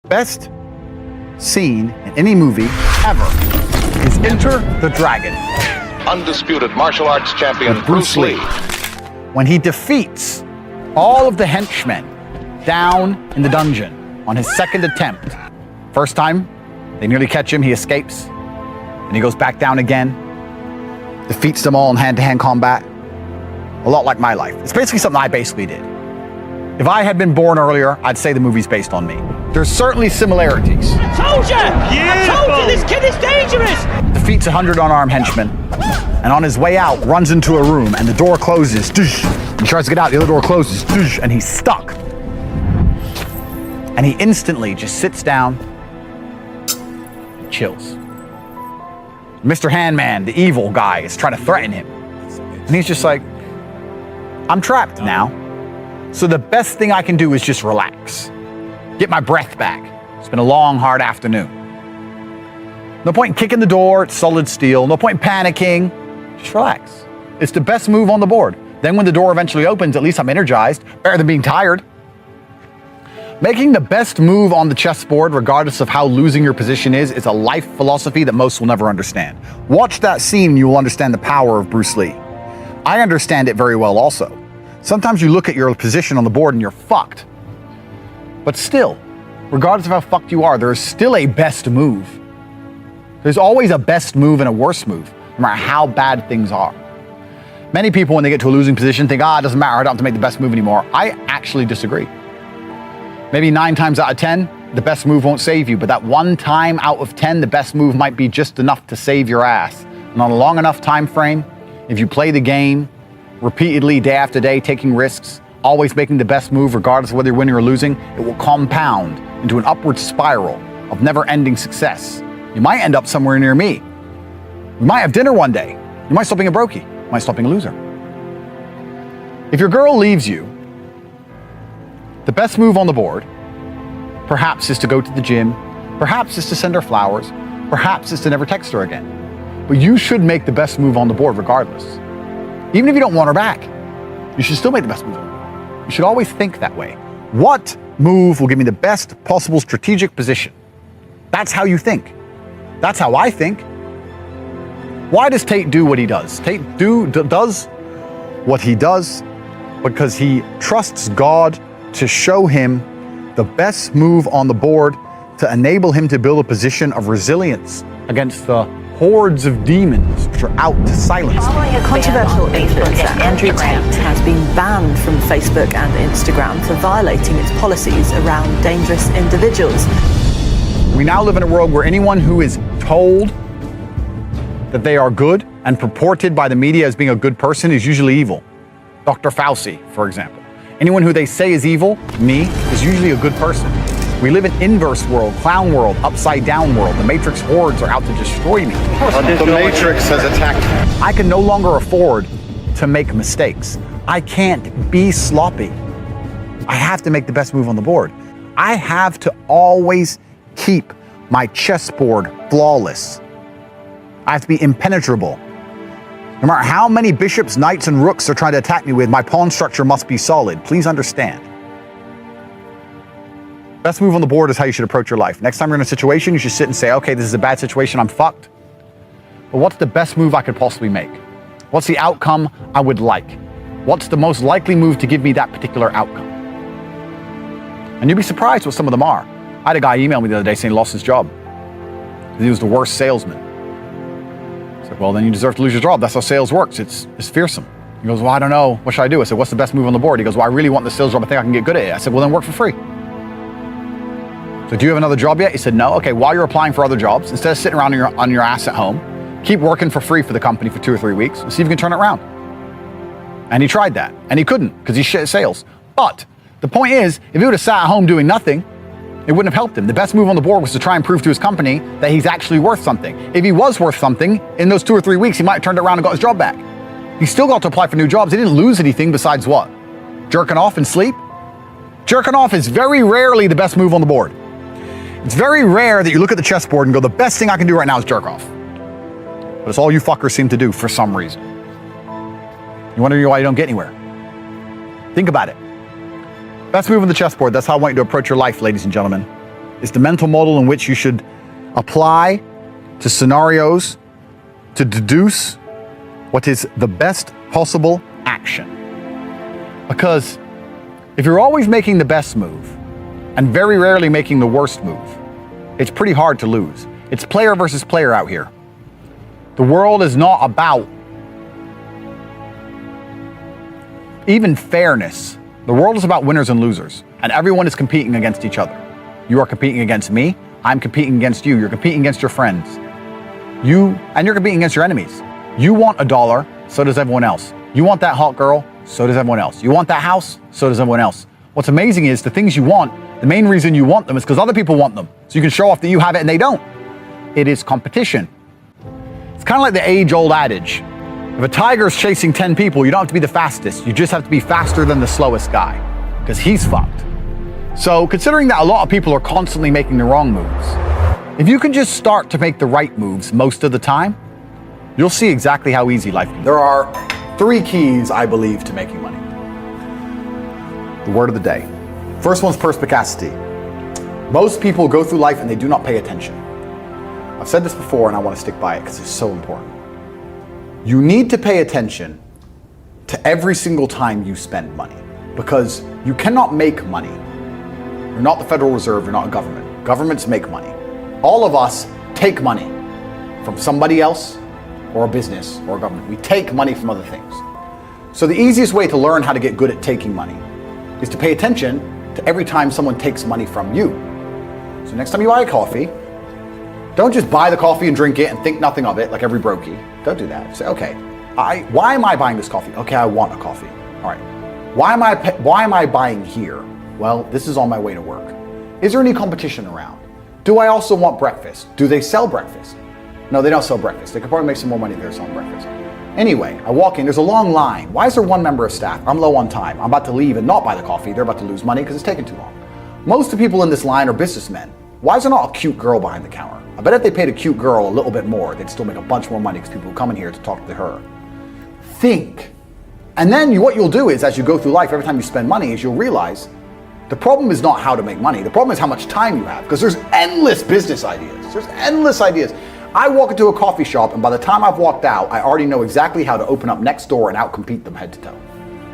Best scene in any movie ever is Enter the Dragon. Undisputed martial arts champion Bruce Lee. When he defeats all of the henchmen down in the dungeon on his second attempt. First time, they nearly catch him, he escapes. And he goes back down again, defeats them all in hand-to-hand combat. A lot like my life. It's basically something I basically did. If I had been born earlier, I'd say the movie's based on me. There's certainly similarities. I told you! I told you this kid is dangerous! Defeats 100 unarmed henchmen, and on his way out, runs into a room, and the door closes. He tries to get out, the other door closes, and he's stuck. And he instantly just sits down, chills. Mr. Handman, the evil guy, is trying to threaten him. And he's just like, I'm trapped now. So the best thing I can do is just relax. Get my breath back. It's been a long, hard afternoon. No point in kicking the door, it's solid steel. No point in panicking. Just relax. It's the best move on the board. Then when the door eventually opens, at least I'm energized. Better than being tired. Making the best move on the chessboard, regardless of how losing your position is a life philosophy that most will never understand. Watch that scene and you will understand the power of Bruce Lee. I understand it very well also. Sometimes you look at your position on the board and you're fucked. But still, regardless of how fucked you are, there is still a best move. There's always a best move and a worse move, no matter how bad things are. Many people, when they get to a losing position, think, it doesn't matter, I don't have to make the best move anymore. I actually disagree. Maybe 9 times out of 10, the best move won't save you, but that 1 time out of 10, the best move might be just enough to save your ass. And on a long enough time frame, if you play the game repeatedly, day after day, taking risks, always making the best move regardless of whether you're winning or losing, it will compound into an upward spiral of never-ending success. You might end up somewhere near me. You might have dinner one day. You might stop being a brokey. You might stop being a loser. If your girl leaves you, the best move on the board perhaps is to go to the gym, perhaps is to send her flowers, perhaps is to never text her again. But you should make the best move on the board regardless. Even if you don't want her back, you should still make the best move. You should always think that way. What move will give me the best possible strategic position? That's how you think. That's how I think. Why does Tate do what he does? Tate does what he does because he trusts God to show him the best move on the board to enable him to build a position of resilience against the hordes of demons which are out to silence him. Controversial influencer Andrew Tate has been banned from Facebook and Instagram for violating its policies around dangerous individuals. We now live in a world where anyone who is told that they are good and purported by the media as being a good person is usually evil. Dr. Fauci, for example. Anyone who they say is evil, me, is usually a good person. We live in inverse world, clown world, upside down world. The Matrix hordes are out to destroy me. The Matrix has attacked me. I can no longer afford to make mistakes. I can't be sloppy. I have to make the best move on the board. I have to always keep my chessboard flawless. I have to be impenetrable. No matter how many bishops, knights, and rooks they're trying to attack me with, my pawn structure must be solid. Please understand. Best move on the board is how you should approach your life. Next time you're in a situation, you should sit and say, okay, this is a bad situation, I'm fucked. But what's the best move I could possibly make? What's the outcome I would like? What's the most likely move to give me that particular outcome? And you'd be surprised what some of them are. I had a guy email me the other day saying he lost his job. He was the worst salesman. I said, well, then you deserve to lose your job. That's how sales works. It's fearsome. He goes, well, I don't know. What should I do? I said, what's the best move on the board? He goes, well, I really want the sales job. I think I can get good at it. I said, well, then work for free. So do you have another job yet? He said, no. Okay, while you're applying for other jobs, instead of sitting around on your ass at home, keep working for free for the company for 2 or 3 weeks and see if you can turn it around. And he tried that. And he couldn't because he's shit at sales. But the point is, if he would have sat at home doing nothing, it wouldn't have helped him. The best move on the board was to try and prove to his company that he's actually worth something. If he was worth something, in those 2 or 3 weeks, he might have turned it around and got his job back. He still got to apply for new jobs. He didn't lose anything besides what? Jerking off and sleep? Jerking off is very rarely the best move on the board. It's very rare that you look at the chessboard and go, the best thing I can do right now is jerk off. But it's all you fuckers seem to do for some reason. You wonder why you don't get anywhere. Think about it. Best move on the chessboard. That's how I want you to approach your life, ladies and gentlemen. It's the mental model in which you should apply to scenarios to deduce what is the best possible action. Because if you're always making the best move and very rarely making the worst move, it's pretty hard to lose. It's player versus player out here. The world is not about even fairness. The world is about winners and losers, and everyone is competing against each other. You are competing against me, I'm competing against you, you're competing against your friends. You're competing against your enemies. You want $1, so does everyone else. You want that hot girl, so does everyone else. You want that house, so does everyone else. What's amazing is the things you want, the main reason you want them is because other people want them. So you can show off that you have it and they don't. It is competition. It's kind of like the age-old adage. If a tiger's chasing 10 people, you don't have to be the fastest. You just have to be faster than the slowest guy, because he's fucked. So considering that a lot of people are constantly making the wrong moves, if you can just start to make the right moves most of the time, you'll see exactly how easy life can be. There are 3 keys, I believe, to making money. The word of the day. First one's perspicacity. Most people go through life and they do not pay attention. I've said this before and I want to stick by it because it's so important. You need to pay attention to every single time you spend money, because you cannot make money. You're not the Federal Reserve, you're not a government. Governments make money. All of us take money from somebody else or a business or a government. We take money from other things. So the easiest way to learn how to get good at taking money is to pay attention to every time someone takes money from you. So next time you buy a coffee, don't just buy the coffee and drink it and think nothing of it like every brokey. Don't do that. Say, okay, why am I buying this coffee? Okay, I want a coffee. All right. Why am I buying here? Well, this is on my way to work. Is there any competition around? Do I also want breakfast? Do they sell breakfast? No, they don't sell breakfast. They could probably make some more money if they're selling breakfast. Anyway, I walk in, there's a long line. Why is there one member of staff? I'm low on time. I'm about to leave and not buy the coffee. They're about to lose money because it's taking too long. Most of the people in this line are businessmen. Why is there not a cute girl behind the counter? I bet if they paid a cute girl a little bit more, they'd still make a bunch more money because people would come in here to talk to her. Think. And then what you'll do is, as you go through life, every time you spend money, is you'll realize the problem is not how to make money. The problem is how much time you have, because there's endless business ideas. There's endless ideas. I walk into a coffee shop, and by the time I've walked out, I already know exactly how to open up next door and outcompete them head to toe.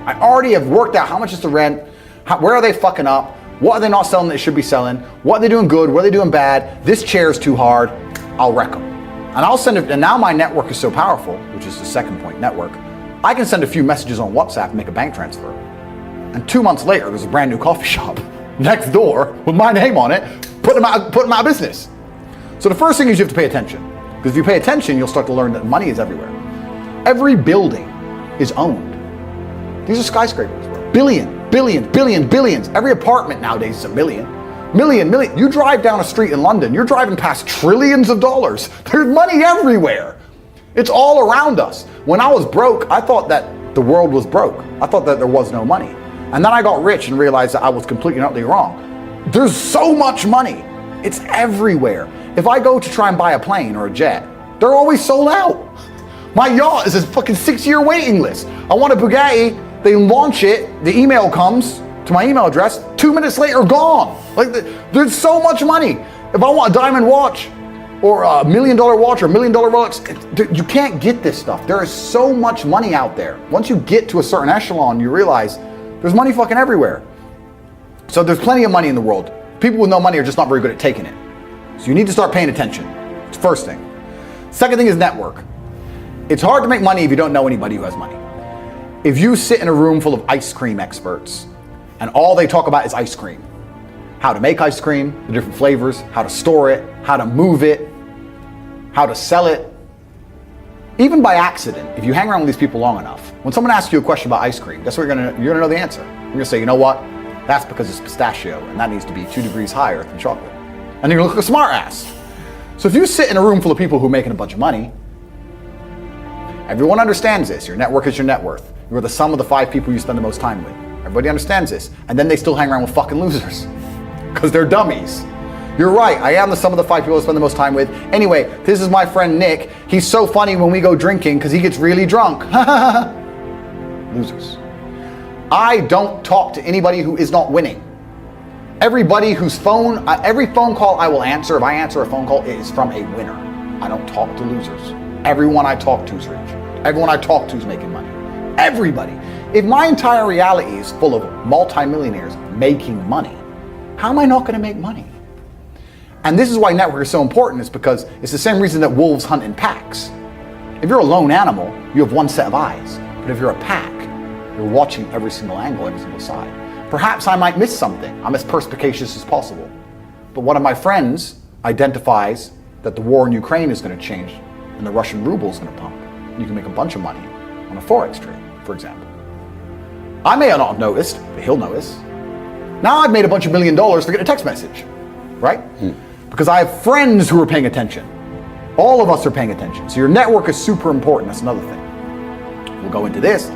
I already have worked out how much is the rent, where are they fucking up, what are they not selling that they should be selling, what are they doing good, what are they doing bad, this chair's too hard, I'll wreck them. And I'll send it, and now my network is so powerful, which is the second point, network, I can send a few messages on WhatsApp and make a bank transfer. And 2 months later, there's a brand new coffee shop next door with my name on it, putting them out of business. So the first thing is you have to pay attention. Because if you pay attention, you'll start to learn that money is everywhere. Every building is owned. These are skyscrapers. Billions. Every apartment nowadays is a million. You drive down a street in London, you're driving past trillions of dollars. There's money everywhere. It's all around us. When I was broke, I thought that the world was broke. I thought that there was no money. And then I got rich and realized that I was completely and utterly wrong. There's so much money. It's everywhere. If I go to try and buy a plane or a jet, they're always sold out. My yacht is a fucking 6-year waiting list. I want a Bugatti, they launch it, the email comes to my email address, 2 minutes later, gone. Like, there's so much money. If I want a diamond watch, or a $1 million watch, or $1 million Rolex, you can't get this stuff. There is so much money out there. Once you get to a certain echelon, you realize there's money fucking everywhere. So there's plenty of money in the world. People with no money are just not very good at taking it. So you need to start paying attention. It's the first thing. Second thing is network. It's hard to make money if you don't know anybody who has money. If you sit in a room full of ice cream experts and all they talk about is ice cream, how to make ice cream, the different flavors, how to store it, how to move it, how to sell it, even by accident, if you hang around with these people long enough, when someone asks you a question about ice cream, guess what you're gonna know the answer. You're gonna say, you know what? That's because it's pistachio and that needs to be 2 degrees higher than chocolate. And you're gonna look like a smart ass. So if you sit in a room full of people who are making a bunch of money, everyone understands this. Your network is your net worth. You're the sum of the 5 people you spend the most time with. Everybody understands this. And then they still hang around with fucking losers because they're dummies. You're right, I am the sum of the 5 people I spend the most time with. Anyway, this is my friend Nick. He's so funny when we go drinking because he gets really drunk. Losers. I don't talk to anybody who is not winning. Everybody whose phone, every phone call I will answer, if I answer a phone call, it is from a winner. I don't talk to losers. Everyone I talk to is rich. Everyone I talk to is making money. Everybody. If my entire reality is full of multimillionaires making money, how am I not going to make money? And this is why network is so important, is because it's the same reason that wolves hunt in packs. If you're a lone animal, you have one set of eyes. But if you're a pack, you're watching every single angle, every single side. Perhaps I might miss something. I'm as perspicacious as possible. But one of my friends identifies that the war in Ukraine is going to change and the Russian ruble is going to pump. You can make a bunch of money on a Forex trade, for example. I may not have noticed, but he'll notice. Now I've made a bunch of $1 million to get a text message, right? Because I have friends who are paying attention. All of us are paying attention. So your network is super important. That's another thing. We'll go into this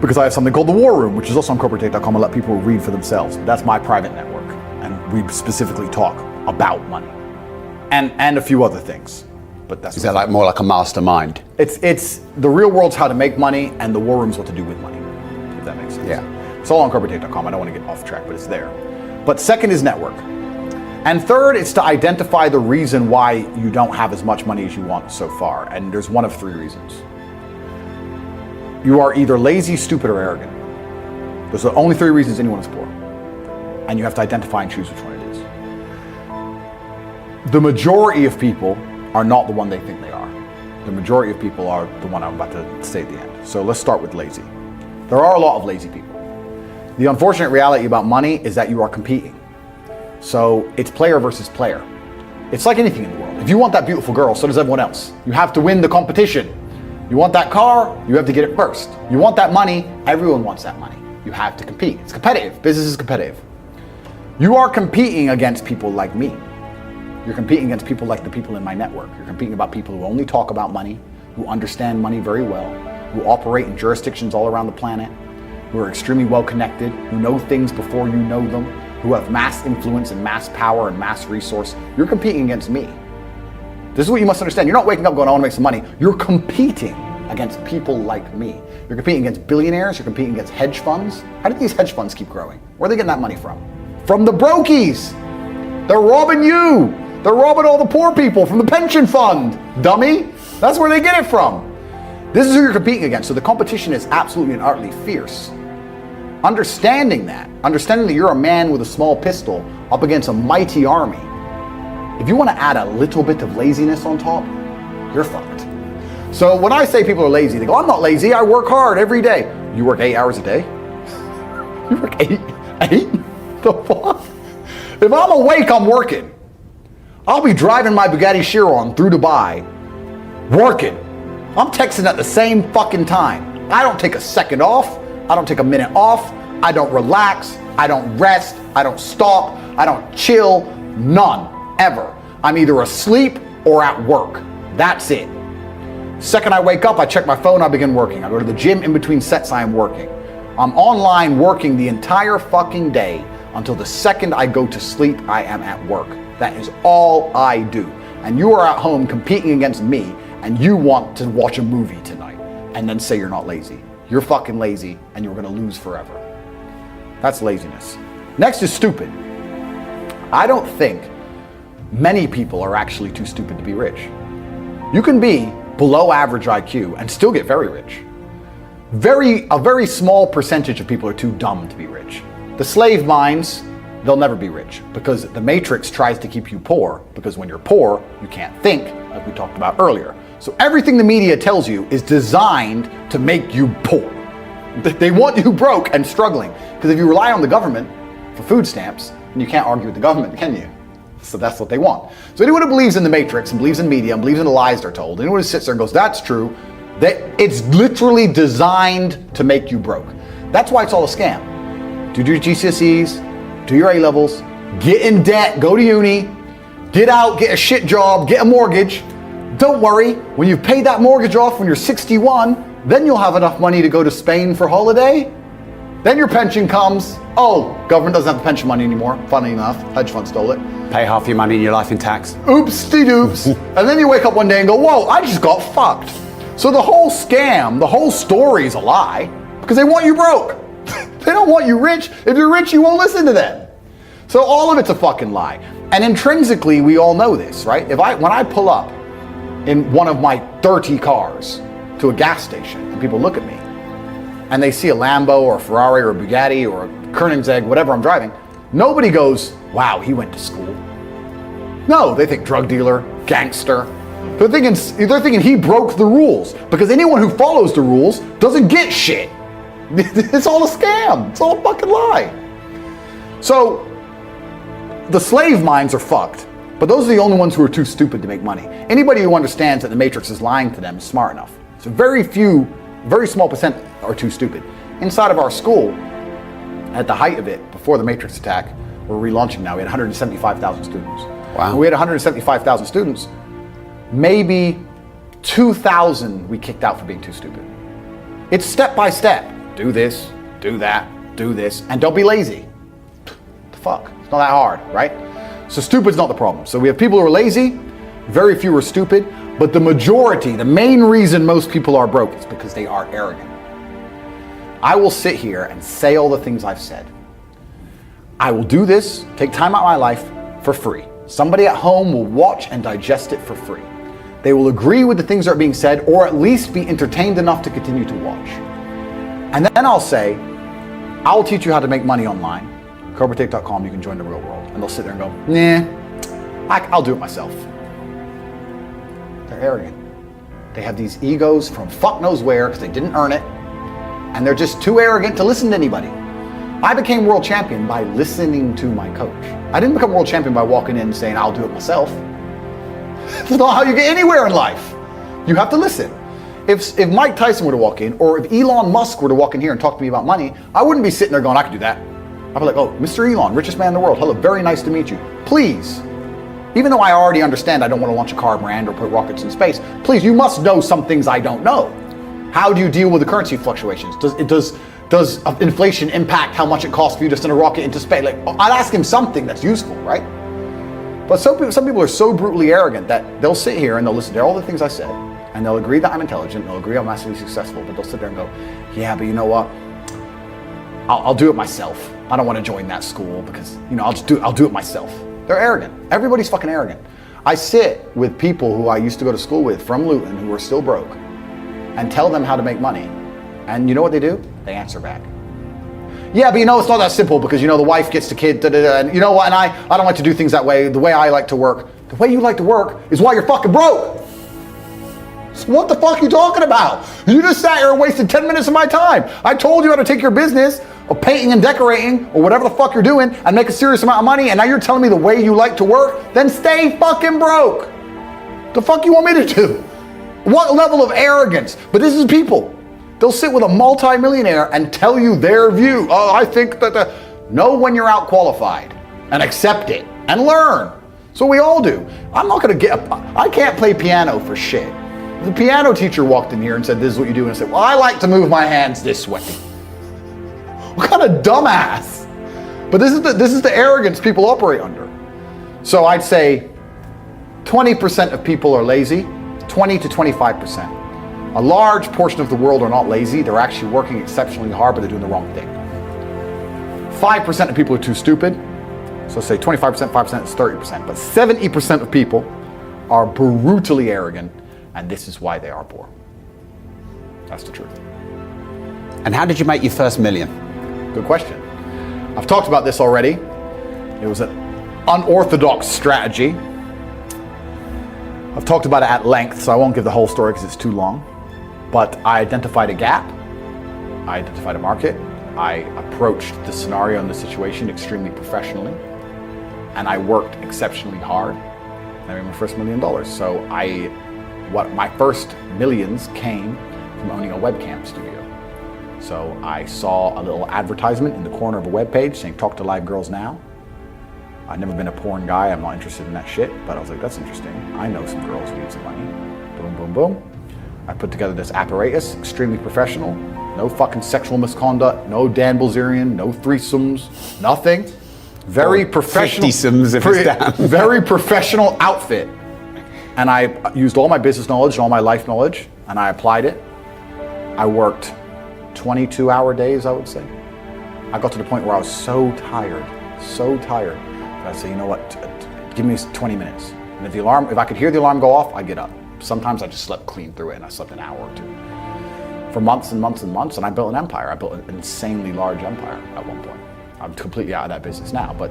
because I have something called the War Room, which is also on corporatate.com. I'll let people read for themselves. That's my private network. And we specifically talk about money and a few other things. But that's is that like more like a mastermind? It's the real world's how to make money, and the War Room's what to do with money, if that makes sense. Yeah. It's all on corporatate.com. I don't want to get off track, but it's there. But second is network. And third, it's to identify the reason why you don't have as much money as you want so far. And there's one of three reasons. You are either lazy, stupid, or arrogant. Those are the only three reasons anyone is poor. And you have to identify and choose which one it is. The majority of people are not the one they think they are. The majority of people are the one I'm about to say at the end. So let's start with lazy. There are a lot of lazy people. The unfortunate reality about money is that you are competing. So it's player versus player. It's like anything in the world. If you want that beautiful girl, so does everyone else. You have to win the competition. You want that car, you have to get it first. You want that money, everyone wants that money. You have to compete. It's competitive. Business is competitive. You are competing against people like me. You're competing against people like the people in my network. You're competing about people who only talk about money, who understand money very well, who operate in jurisdictions all around the planet, who are extremely well connected, who know things before you know them, who have mass influence and mass power and mass resource. You're competing against me. This is what you must understand. You're not waking up going, I want to make some money. You're competing against people like me. You're competing against billionaires. You're competing against hedge funds. How did these hedge funds keep growing? Where are they getting that money from? From the brokies. They're robbing you. They're robbing all the poor people from the pension fund, dummy. That's where they get it from. This is who you're competing against. So the competition is absolutely and utterly fierce. Understanding that you're a man with a small pistol up against a mighty army, if you want to add a little bit of laziness on top, you're fucked. So when I say people are lazy, they go, I'm not lazy, I work hard every day. You work 8 hours a day? You work eight? The fuck? If I'm awake, I'm working. I'll be driving my Bugatti Chiron through Dubai, working. I'm texting at the same fucking time. I don't take a second off. I don't take a minute off. I don't relax. I don't rest. I don't stop. I don't chill. None. Ever. I'm either asleep or at work. That's it. Second I wake up, I check my phone, I begin working. I go to the gym in between sets, I am working. I'm online working the entire fucking day until the second I go to sleep, I am at work. That is all I do. And you are at home competing against me, and you want to watch a movie tonight and then say you're not lazy. You're fucking lazy and you're gonna lose forever. That's laziness. Next is stupid. I don't think many people are actually too stupid to be rich. You can be below average IQ and still get very rich. A very small percentage of people are too dumb to be rich. The slave minds, they'll never be rich because the matrix tries to keep you poor, because when you're poor, you can't think, like we talked about earlier. So everything the media tells you is designed to make you poor. They want you broke and struggling, because if you rely on the government for food stamps, you can't argue with the government, can you? So that's what they want. So anyone who believes in the matrix and believes in media and believes in the lies they're told, anyone who sits there and goes, that's true, that it's literally designed to make you broke. That's why it's all a scam. Do your GCSEs, do your A-levels, get in debt, go to uni, get out, get a shit job, get a mortgage. Don't worry, when you've paid that mortgage off when you're 61, then you'll have enough money to go to Spain for holiday. Then your pension comes. Oh, government doesn't have the pension money anymore. Funny enough, hedge fund stole it. Pay half your money in your life in tax. Oops-de-doops. And then you wake up one day and go, whoa, I just got fucked. So the whole scam, the whole story is a lie because they want you broke. They don't want you rich. If you're rich, you won't listen to them. So all of it's a fucking lie. And intrinsically, we all know this, right? When I pull up in one of my 30 cars to a gas station and people look at me and they see a Lambo or a Ferrari or a Bugatti or a Koenigsegg, whatever I'm driving, nobody goes, wow, he went to school. No, they think drug dealer, gangster. They're thinking he broke the rules, because anyone who follows the rules doesn't get shit. It's all a scam. It's all a fucking lie. So the slave minds are fucked, but those are the only ones who are too stupid to make money. Anybody who understands that the Matrix is lying to them is smart enough. So very small percent are too stupid. Inside of our school, at the height of it, before the Matrix attack, we're relaunching now, we had 175,000 students. Wow. When we had 175,000 students, maybe 2,000 we kicked out for being too stupid. It's step by step. Do this, do that, do this, and don't be lazy. The fuck? It's not that hard, right? So stupid's not the problem. So we have people who are lazy, very few are stupid, but the majority, the main reason most people are broke is because they are arrogant. I will sit here and say all the things I've said. I will do this, take time out of my life for free. Somebody at home will watch and digest it for free. They will agree with the things that are being said, or at least be entertained enough to continue to watch. And then I'll say, I'll teach you how to make money online. CobraTake.com, you can join the real world. And they'll sit there and go, nah, I'll do it myself. They're arrogant. They have these egos from fuck knows where because they didn't earn it. And they're just too arrogant to listen to anybody. I became world champion by listening to my coach. I didn't become world champion by walking in and saying, I'll do it myself. That's not how you get anywhere in life. You have to listen. If Mike Tyson were to walk in, or if Elon Musk were to walk in here and talk to me about money, I wouldn't be sitting there going, I can do that. I'd be like, oh, Mr. Elon, richest man in the world. Hello, very nice to meet you. Please, even though I already understand I don't want to launch a car brand or put rockets in space, please, you must know some things I don't know. How do you deal with the currency fluctuations? Does inflation impact how much it costs for you to send a rocket into space? Like, I'd ask him something that's useful, right? But some people are so brutally arrogant that they'll sit here and they'll listen to all the things I said, and they'll agree that I'm intelligent, they'll agree I'm massively successful, but they'll sit there and go, yeah, but you know what? I'll do it myself. I don't want to join that school because, I'll do it myself. They're arrogant. Everybody's fucking arrogant. I sit with people who I used to go to school with from Luton who are still broke and tell them how to make money. And you know what they do? They answer back. Yeah, but it's not that simple because, the wife gets the kid, and you know what, and I don't like to do things that way. The way I like to work, the way you like to work is why you're fucking broke. So what the fuck are you talking about? You just sat here and wasted 10 minutes of my time. I told you how to take your business of painting and decorating or whatever the fuck you're doing and make a serious amount of money, and now you're telling me the way you like to work? Then stay fucking broke. The fuck you want me to do? What level of arrogance? But this is people. They'll sit with a multi-millionaire and tell you their view. Oh, I think that know when you're out qualified and accept it and learn. So we all do. I can't play piano for shit. The piano teacher walked in here and said, this is what you do. And I said, well, I like to move my hands this way. What kind of dumbass? But this is the arrogance people operate under. So I'd say 20% of people are lazy, 20 to 25%. A large portion of the world are not lazy. They're actually working exceptionally hard, but they're doing the wrong thing. 5% of people are too stupid. So say 25%, 5% is 30%. But 70% of people are brutally arrogant, and this is why they are poor. That's the truth. And how did you make your first million? Good question. I've talked about this already. It was an unorthodox strategy. I've talked about it at length, so I won't give the whole story because it's too long. But I identified a gap. I identified a market. I approached the scenario and the situation extremely professionally. And I worked exceptionally hard. And I made my first $1 million. So my first millions came from owning a webcam studio. So I saw a little advertisement in the corner of a webpage saying, talk to live girls now. I've never been a porn guy. I'm not interested in that shit. But I was like, that's interesting. I know some girls who need some money. Boom, boom, boom. I put together this apparatus, extremely professional. No fucking sexual misconduct. No Dan Bilzerian. No threesomes. Nothing. Very professional. 50-somes if it's down. Very professional outfit. And I used all my business knowledge and all my life knowledge, and I applied it. I worked 22-hour days, I would say. I got to the point where I was so tired, So tired. But I'd say, you know what, give me 20 minutes. And if I could hear the alarm go off, I'd get up. Sometimes I just slept clean through it, and I slept an hour or two. For months and months and months, and I built an empire. I built an insanely large empire at one point. I'm completely out of that business now, but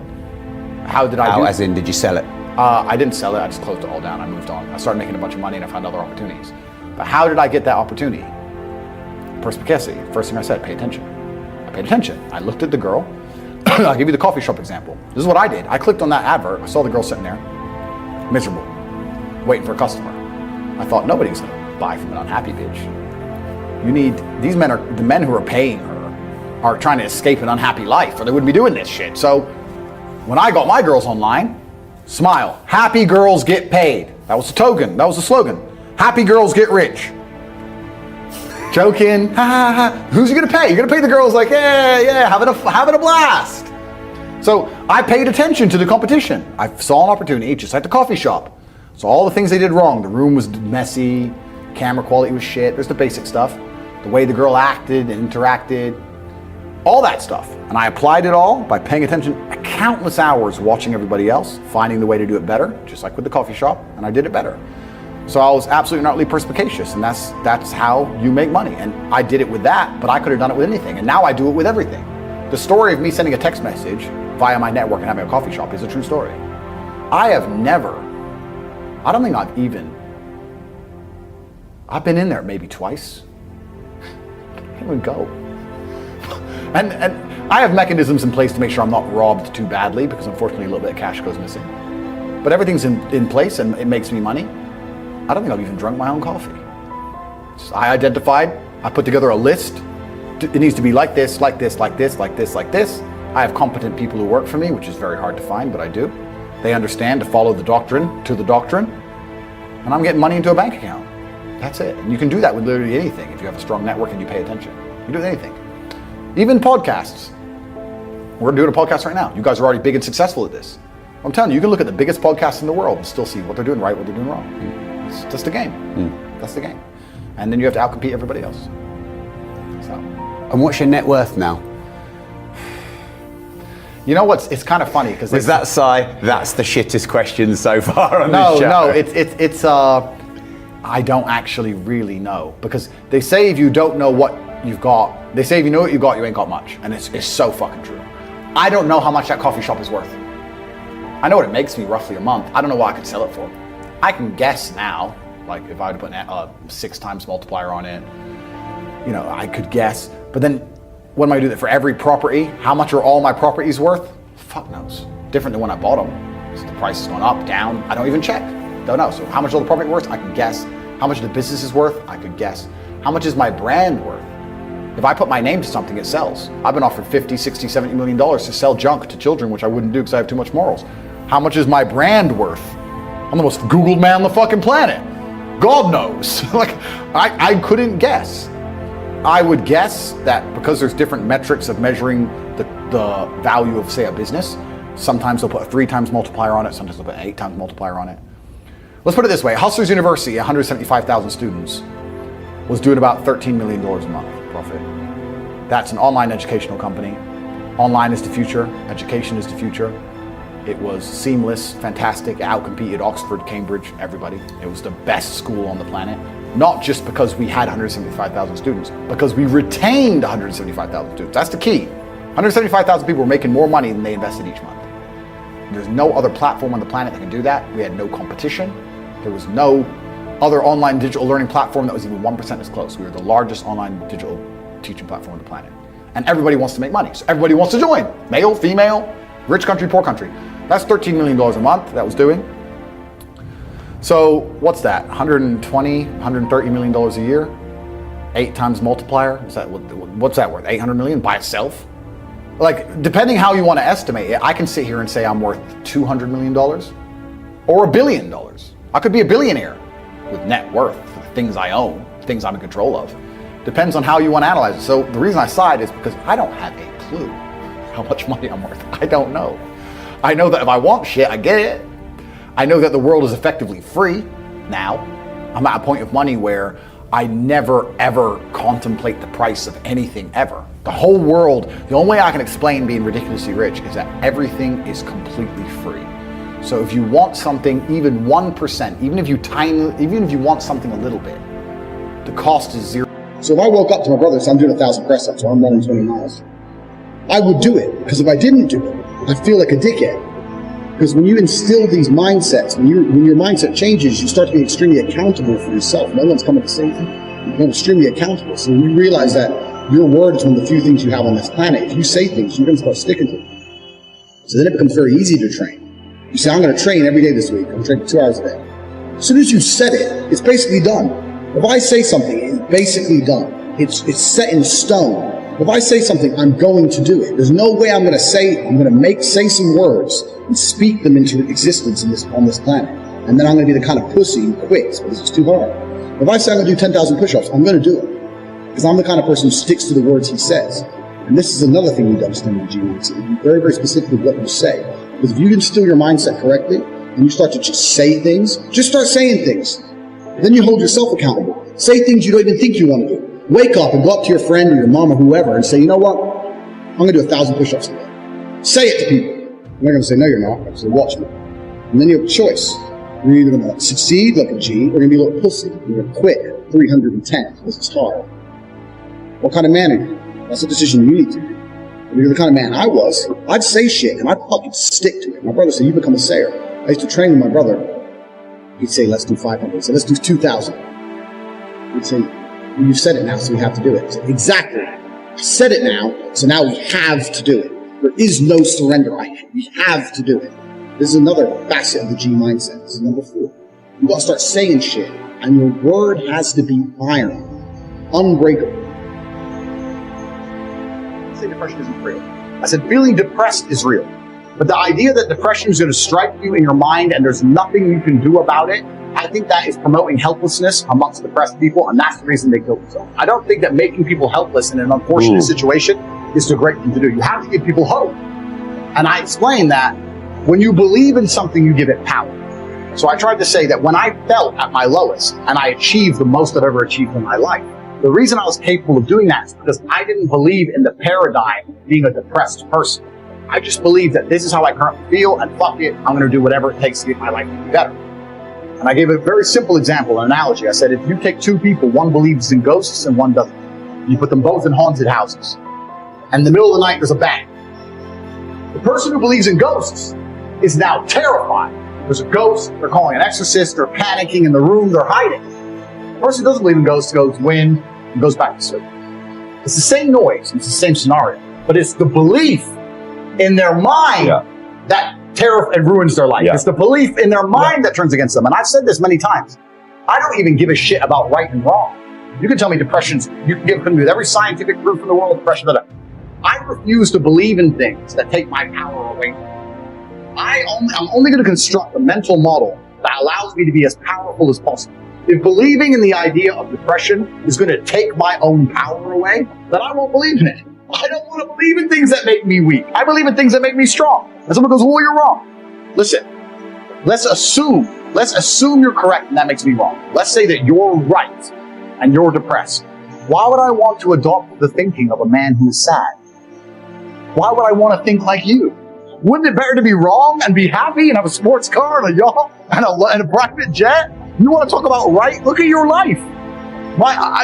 how did I do it? As in, did you sell it? I didn't sell it, I just closed it all down. I moved on. I started making a bunch of money and I found other opportunities. But how did I get that opportunity? Perspicacy. First thing I said, pay attention. I paid attention. I looked at the girl. I'll give you the coffee shop example. This is what I did. I clicked on that advert. I saw the girl sitting there, miserable, waiting for a customer. I thought, nobody's gonna buy from an unhappy bitch. The men who are paying her are trying to escape an unhappy life, or they wouldn't be doing this shit. So when I got my girls online, smile. Happy girls get paid. That was the token. That was the slogan. Happy girls get rich. Joking. Ha ha ha. Who's you gonna pay? You're gonna pay the girls like, yeah, having a blast. So I paid attention to the competition. I saw an opportunity, just like the coffee shop. So all the things they did wrong. The room was messy. Camera quality was shit. There's the basic stuff. The way the girl acted and interacted. All that stuff. And I applied it all by paying attention countless hours watching everybody else, finding the way to do it better, just like with the coffee shop, and I did it better. So I was absolutely and utterly perspicacious, and that's how you make money. And I did it with that, but I could have done it with anything, and now I do it with everything. The story of me sending a text message via my network and having a coffee shop is a true story. I've been in there maybe twice. I can't even go. And I have mechanisms in place to make sure I'm not robbed too badly, because unfortunately a little bit of cash goes missing. But everything's in place and it makes me money. I don't think I've even drunk my own coffee. I identified, I put together a list. It needs to be like this, like this, like this, like this, like this. I have competent people who work for me, which is very hard to find, but I do. They understand to follow the doctrine to the doctrine, and I'm getting money into a bank account. That's it. And you can do that with literally anything if you have a strong network and you pay attention. You can do anything. Even podcasts. We're doing a podcast right now. You guys are already big and successful at this. I'm telling you, you can look at the biggest podcasts in the world and still see what they're doing right, what they're doing wrong. It's just the game. That's the game. And then you have to outcompete everybody else. So. And what's your net worth now? You know what's? It's kind of funny because Is that sigh? That's the shittest question so far on this show. No. It's I don't actually really know, because they say if you don't know what you've got, they say if you know what you got, you ain't got much, and it's so fucking true. I don't know how much that coffee shop is worth. I know what it makes me roughly a month. I don't know what I could sell it for. I can guess now, like if I were to put a 6 times multiplier on it, you know, I could guess. But then, what am I doing for every property? How much are all my properties worth? Fuck knows. Different than when I bought them. So the price has gone up, down. I don't even check. Don't know. So how much are the property worth? I can guess. How much the business is worth? I could guess. How much is my brand worth? If I put my name to something, it sells. I've been offered $50, $60, $70 million to sell junk to children, which I wouldn't do because I have too much morals. How much is my brand worth? I'm the most Googled man on the fucking planet. God knows. Like, I couldn't guess. I would guess that because there's different metrics of measuring the value of, say, a business, sometimes they'll put a 3 times multiplier on it, sometimes they'll put an 8 times multiplier on it. Let's put it this way. Hustlers University, 175,000 students, was doing about $13 million a month profit. That's an online educational company. Online is the future. Education is the future. It was seamless, fantastic, outcompeted Oxford, Cambridge, everybody. It was the best school on the planet. Not just because we had 175,000 students, because we retained 175,000 students. That's the key. 175,000 people were making more money than they invested each month. There's no other platform on the planet that can do that. We had no competition. There was no other online digital learning platform that was even 1% as close. We were the largest online digital teaching platform on the planet. And everybody wants to make money, so everybody wants to join. Male, female, rich country, poor country. That's $13 million a month that was doing. So what's that? $120, $130 million a year? 8 times multiplier? What's that worth? 800 million by itself? Like, depending how you want to estimate it, I can sit here and say I'm worth $200 million or $1 billion. I could be a billionaire with net worth, things I own, things I'm in control of. Depends on how you want to analyze it. So the reason I sighed is because I don't have a clue how much money I'm worth. I don't know. I know that if I want shit, I get it. I know that the world is effectively free now. I'm at a point of money where I never, ever contemplate the price of anything, ever. The whole world, the only way I can explain being ridiculously rich is that everything is completely free. So if you want something, even 1%, even if you want something a little bit, the cost is zero. So if I woke up to my brother and said, I'm doing 1,000 press-ups or I'm running 20 miles, I would do it, because if I didn't do it, I feel like a dickhead. Because when you instill these mindsets, when your mindset changes, you start to be extremely accountable for yourself. No one's coming to save you. You become extremely accountable. So when you realize that your word is one of the few things you have on this planet, if you say things, you're going to start sticking to them. So then it becomes very easy to train. You say, I'm going to train every day this week. I'm going to train for 2 hours a day. As soon as you said it, it's basically done. If I say something, it's basically done. It's set in stone. If I say something, I'm going to do it. There's no way I'm going to say some words and speak them into existence on this planet. And then I'm going to be the kind of pussy who quits because it's too hard. If I say I'm going to do 10,000 push-ups, I'm going to do it. Because I'm the kind of person who sticks to the words he says. And this is another thing we understand in the G1C. Very, very specifically what you say. Because if you instill your mindset correctly, and you start to just say things, just start saying things. Then you hold yourself accountable. Say things you don't even think you want to do. Wake up and go up to your friend or your mom or whoever and say, you know what? I'm going to do 1,000 push-ups today. Say it to people. And they're going to say, no, you're not. They're say, watch me. And then you have a choice. You're either going to succeed like a G, or you're going to be a little pussy. You're going to quit at 310 because it's hard. What kind of man are you? That's a decision you need to make. If you're the kind of man I was, I'd say shit and I'd fucking stick to it. My brother said, you become a sayer. I used to train with my brother. He'd say, let's do 500. He'd say, let's do 2,000. He'd say, well, you've said it now, so we have to do it. I said, exactly. I said it now, so now we have to do it. There is no surrender. We have to do it. This is another facet of the G mindset. This is number 4. You gotta start saying shit, and your word has to be iron, unbreakable. I say depression isn't real. I said feeling depressed is real. But the idea that depression is going to strike you in your mind and there's nothing you can do about it, I think that is promoting helplessness amongst depressed people, and that's the reason they kill themselves. I don't think that making people helpless in an unfortunate situation is the great thing to do. You have to give people hope. And I explained that when you believe in something, you give it power. So I tried to say that when I felt at my lowest and I achieved the most I've ever achieved in my life, the reason I was capable of doing that is because I didn't believe in the paradigm of being a depressed person. I just believed that this is how I currently feel, and fuck it, I'm going to do whatever it takes to get my life to be better. And I gave a very simple example, an analogy. I said, if you take 2 people, one believes in ghosts and one doesn't. You put them both in haunted houses. And in the middle of the night, there's a bang. The person who believes in ghosts is now terrified. There's a ghost, they're calling an exorcist, they're panicking in the room, they're hiding. The person who doesn't believe in ghosts goes wind and goes back to sleep. It's the same noise, it's the same scenario, but it's the belief in their mind that and ruins their life. It's the belief in their mind that turns against them. And I've said this many times. I don't even give a shit about right and wrong. You can tell me depression's, you can give me with every scientific proof in the world, depression, I refuse to believe in things that take my power away. I'm only going to construct a mental model that allows me to be as powerful as possible. If believing in the idea of depression is going to take my own power away, then I won't believe in it. I don't want to believe in things that make me weak. I believe in things that make me strong. And someone goes, well, you're wrong. Listen, let's assume you're correct and that makes me wrong. Let's say that you're right and you're depressed. Why would I want to adopt the thinking of a man who is sad? Why would I want to think like you? Wouldn't it better to be wrong and be happy and have a sports car and a yacht and a private jet? You want to talk about right? Look at your life.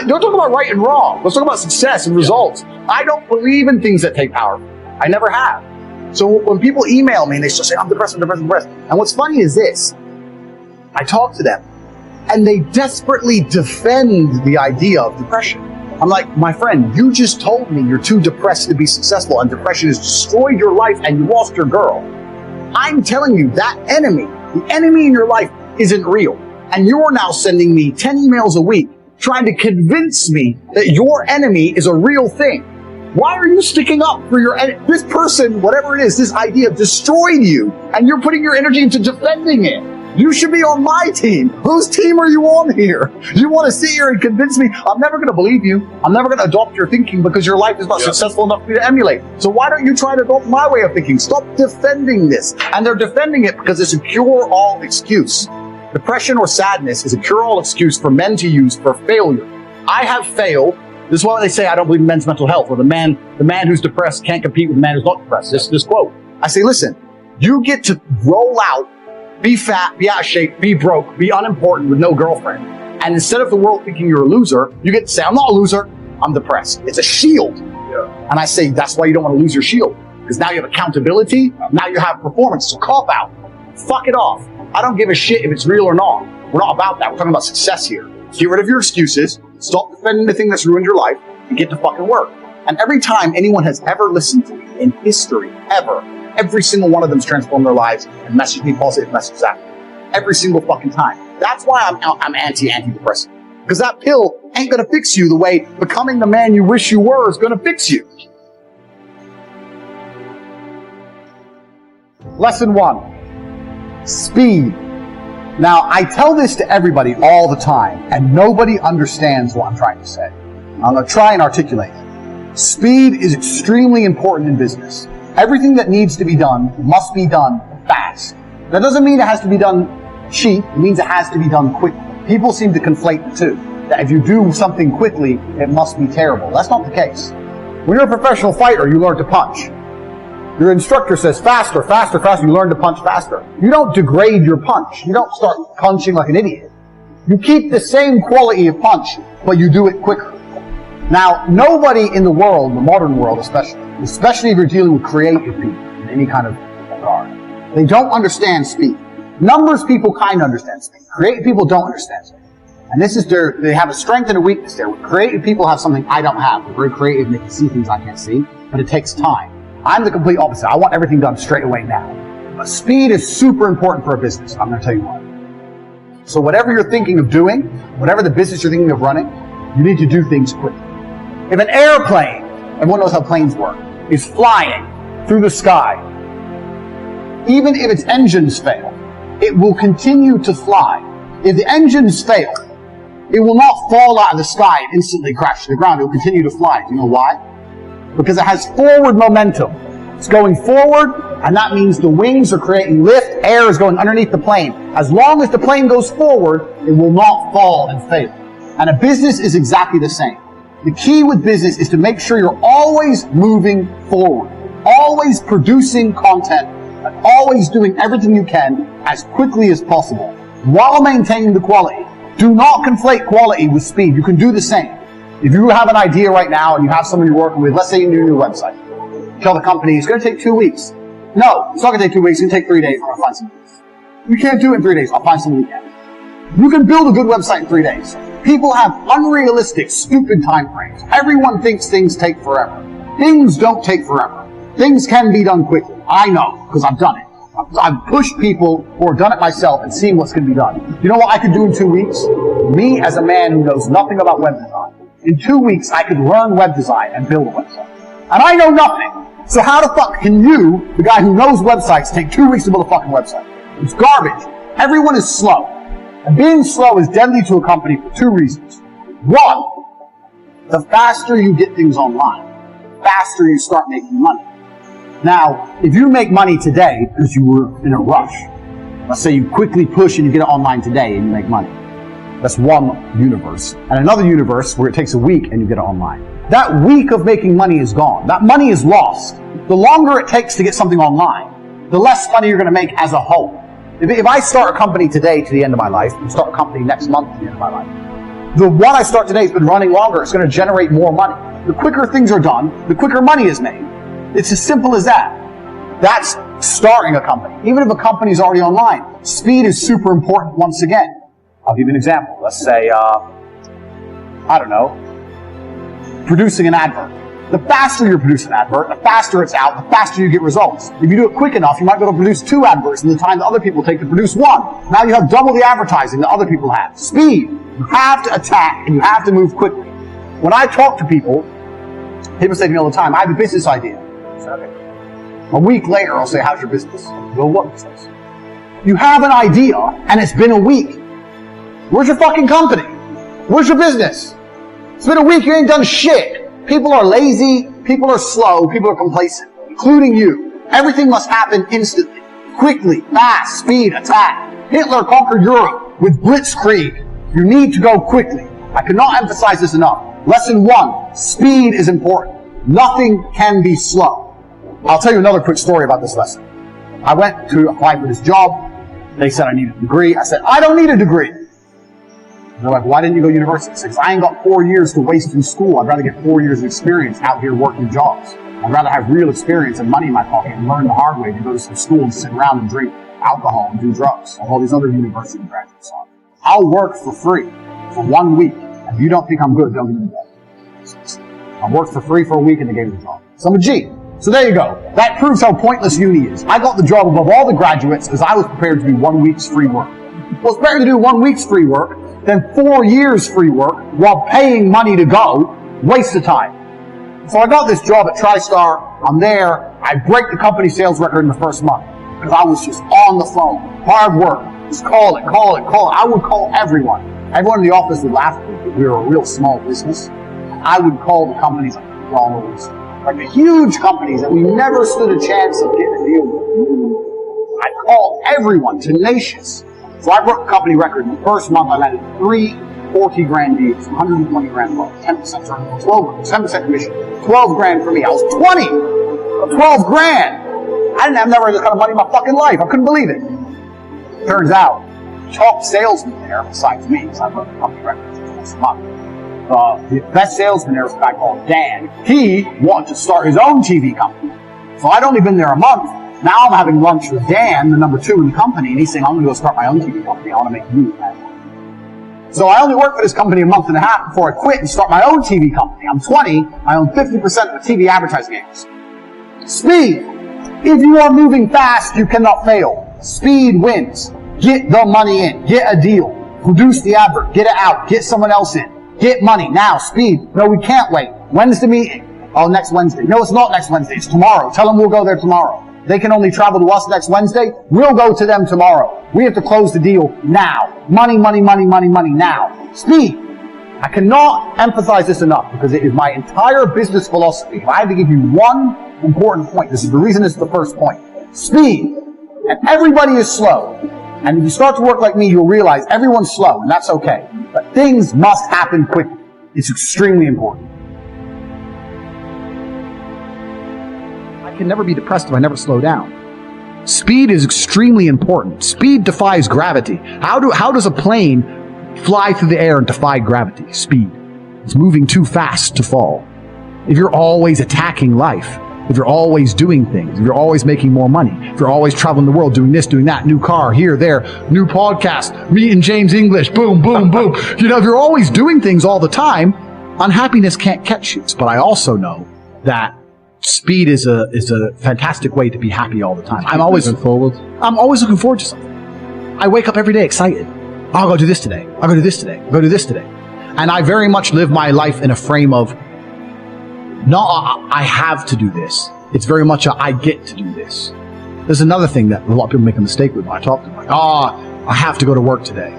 Don't talk about right and wrong. Let's talk about success and results. I don't believe in things that take power. I never have. So when people email me and they start saying, I'm depressed. And what's funny is this. I talk to them and they desperately defend the idea of depression. I'm like, my friend, you just told me you're too depressed to be successful and depression has destroyed your life and you lost your girl. I'm telling you that the enemy in your life isn't real. And you're now sending me 10 emails a week trying to convince me that your enemy is a real thing. Why are you sticking up for your enemy? This person, whatever it is, this idea destroyed you, and you're putting your energy into defending it. You should be on my team. Whose team are you on here? You want to sit here and convince me? I'm never going to believe you. I'm never going to adopt your thinking because your life is not successful enough for me to emulate. So why don't you try to adopt my way of thinking? Stop defending this. And they're defending it because it's a cure-all excuse. Depression or sadness is a cure-all excuse for men to use for failure. I have failed. This is why they say I don't believe in men's mental health, or the man who's depressed can't compete with the man who's not depressed. This quote. I say, listen, you get to roll out, be fat, be out of shape, be broke, be unimportant with no girlfriend. And instead of the world thinking you're a loser, you get to say, I'm not a loser, I'm depressed. It's a shield. Yeah. And I say, that's why you don't want to lose your shield. Because now you have accountability, now you have performance. It's a cop out. Fuck it off. I don't give a shit if it's real or not. We're not about that. We're talking about success here. Get rid of your excuses, stop defending the thing that's ruined your life, and get to fucking work. And every time anyone has ever listened to me in history, ever, every single one of them's transformed their lives and messaged me positive messages after. Every single fucking time. That's why I'm antidepressant. Because that pill ain't gonna fix you the way becoming the man you wish you were is gonna fix you. Lesson 1. Speed. Now, I tell this to everybody all the time, and nobody understands what I'm trying to say. I'm going to try and articulate it. Speed is extremely important in business. Everything that needs to be done must be done fast. That doesn't mean it has to be done cheap. It means it has to be done quickly. People seem to conflate the two. That if you do something quickly, it must be terrible. That's not the case. When you're a professional fighter, you learn to punch. Your instructor says faster, faster, faster. You learn to punch faster. You don't degrade your punch. You don't start punching like an idiot. You keep the same quality of punch, but you do it quicker. Now, nobody in the world, the modern world especially if you're dealing with creative people in any kind of regard, they don't understand speed. Numbers people kind of understand speed. Creative people don't understand speed. And this is they have a strength and a weakness there. Creative people have something I don't have. They're very creative and they can see things I can't see, but it takes time. I'm the complete opposite. I want everything done straight away now. But speed is super important for a business. I'm going to tell you why. So whatever you're thinking of doing, whatever the business you're thinking of running, you need to do things quickly. If an airplane, everyone knows how planes work, is flying through the sky, even if its engines fail, it will continue to fly. If the engines fail, it will not fall out of the sky and instantly crash to the ground. It will continue to fly. Do you know why? Because it has forward momentum. It's going forward, and that means the wings are creating lift, air is going underneath the plane. As long as the plane goes forward, it will not fall and fail. And a business is exactly the same. The key with business is to make sure you're always moving forward, always producing content, and always doing everything you can as quickly as possible, while maintaining the quality. Do not conflate quality with speed. You can do the same. If you have an idea right now and you have someone you're working with, let's say you do a new website. Tell the company it's going to take 2 weeks. No, it's not going to take 2 weeks. It's going to take 3 days. I'm going to find somebody. You can't do it in 3 days. I'll find someone who can. You can build a good website in 3 days. People have unrealistic, stupid time frames. Everyone thinks things take forever. Things don't take forever. Things can be done quickly. I know, because I've done it. I've pushed people who have done it myself and seen what's going to be done. You know what I could do in 2 weeks? Me, as a man who knows nothing about web design, in 2 weeks I could learn web design and build a website. And I know nothing. So how the fuck can you, the guy who knows websites, take 2 weeks to build a fucking website? It's garbage. Everyone is slow. And being slow is deadly to a company for 2 reasons. One, the faster you get things online, the faster you start making money. Now, if you make money today because you were in a rush, let's say you quickly push and you get it online today and you make money. That's one universe. And another universe where it takes a week and you get it online. That week of making money is gone. That money is lost. The longer it takes to get something online, the less money you're going to make as a whole. If I start a company today to the end of my life, and start a company next month to the end of my life, the one I start today has been running longer. It's going to generate more money. The quicker things are done, the quicker money is made. It's as simple as that. That's starting a company. Even if a company is already online, speed is super important once again. I'll give you an example. Let's say, I don't know, producing an advert. The faster you produce an advert, the faster it's out, the faster you get results. If you do it quick enough, you might be able to produce 2 adverts in the time that other people take to produce 1. Now you have double the advertising that other people have. Speed. You have to attack and you have to move quickly. When I talk to people say to me all the time, I have a business idea. A week later, I'll say, how's your business? Well, what business? You have an idea and it's been a week. Where's your fucking company? Where's your business? It's been a week, you ain't done shit. People are lazy, people are slow, people are complacent, including you. Everything must happen instantly, quickly, fast, speed, attack. Hitler conquered Europe with blitzkrieg. You need to go quickly. I cannot emphasize this enough. Lesson 1, speed is important. Nothing can be slow. I'll tell you another quick story about this lesson. I went to apply for this job. They said I needed a degree. I said, I don't need a degree. They're like, why didn't you go to university? I said, because I ain't got 4 years to waste in school. I'd rather get 4 years of experience out here working jobs. I'd rather have real experience and money in my pocket and learn the hard way than go to some school and sit around and drink alcohol and do drugs, like all these other university graduates are. I'll work for free for 1 week. If you don't think I'm good, don't give me the job. I worked for free for a week and they gave me the job. So I'm a G. So there you go. That proves how pointless uni is. I got the job above all the graduates because I was prepared to do 1 week's free work. Well, it's better to do 1 week's free work than 4 years free work while paying money to go. Waste of time. So I got this job at TriStar. I'm there. I break the company sales record in the first month because I was just on the phone. Hard work. Just call it. I would call everyone. Everyone in the office would laugh at me because we were a real small business. I would call the companies like McDonald's, like the huge companies that we never stood a chance of getting a deal with. I'd call everyone, tenacious. So I broke the company record. In the first month, I landed 3 40 grand deals, 120 grand loan, 10% turnover, 10% commission, 12 grand for me. I was 20 for 12 grand. I didn't have never had this kind of money in my fucking life. I couldn't believe it. Turns out, top salesman there, besides me, because I broke the company record for the next month. The best salesman there was a guy called Dan. He wanted to start his own TV company. So I'd only been there a month. Now I'm having lunch with Dan, the number 2 in the company, and he's saying, I'm going to go start my own TV company. I want to make you that. So I only worked for this company a month and a half before I quit and start my own TV company. I'm 20. I own 50% of the TV advertising agency. Speed. If you are moving fast, you cannot fail. Speed wins. Get the money in. Get a deal. Produce the advert. Get it out. Get someone else in. Get money. Now, speed. No, we can't wait. When's the meeting? Oh, next Wednesday. No, it's not next Wednesday. It's tomorrow. Tell them we'll go there tomorrow. They can only travel to us next Wednesday. We'll go to them tomorrow. We have to close the deal now. Money now. Speed. I cannot emphasize this enough because it is my entire business philosophy. If I had to give you one important point, this is the reason this is the first point. Speed. And everybody is slow. And if you start to work like me, you'll realize everyone's slow, and that's okay. But things must happen quickly. It's extremely important. I can never be depressed if I never slow down. Speed is extremely important. Speed defies gravity. How does a plane fly through the air and defy gravity? Speed. It's moving too fast to fall. If you're always attacking life, if you're always doing things, if you're always making more money, if you're always traveling the world, doing this, doing that, new car, here, there, new podcast, meeting James English, boom, boom, boom. If you're always doing things all the time, unhappiness can't catch you. But I also know that speed is a fantastic way to be happy all the time. I'm always looking forward to something. I wake up every day excited. I'll go do this today. I'll go do this today. I'll go do this today. And I very much live my life in a frame of, no, I have to do this. It's very much I get to do this. There's another thing that a lot of people make a mistake with when I talk to them. Like, I have to go to work today.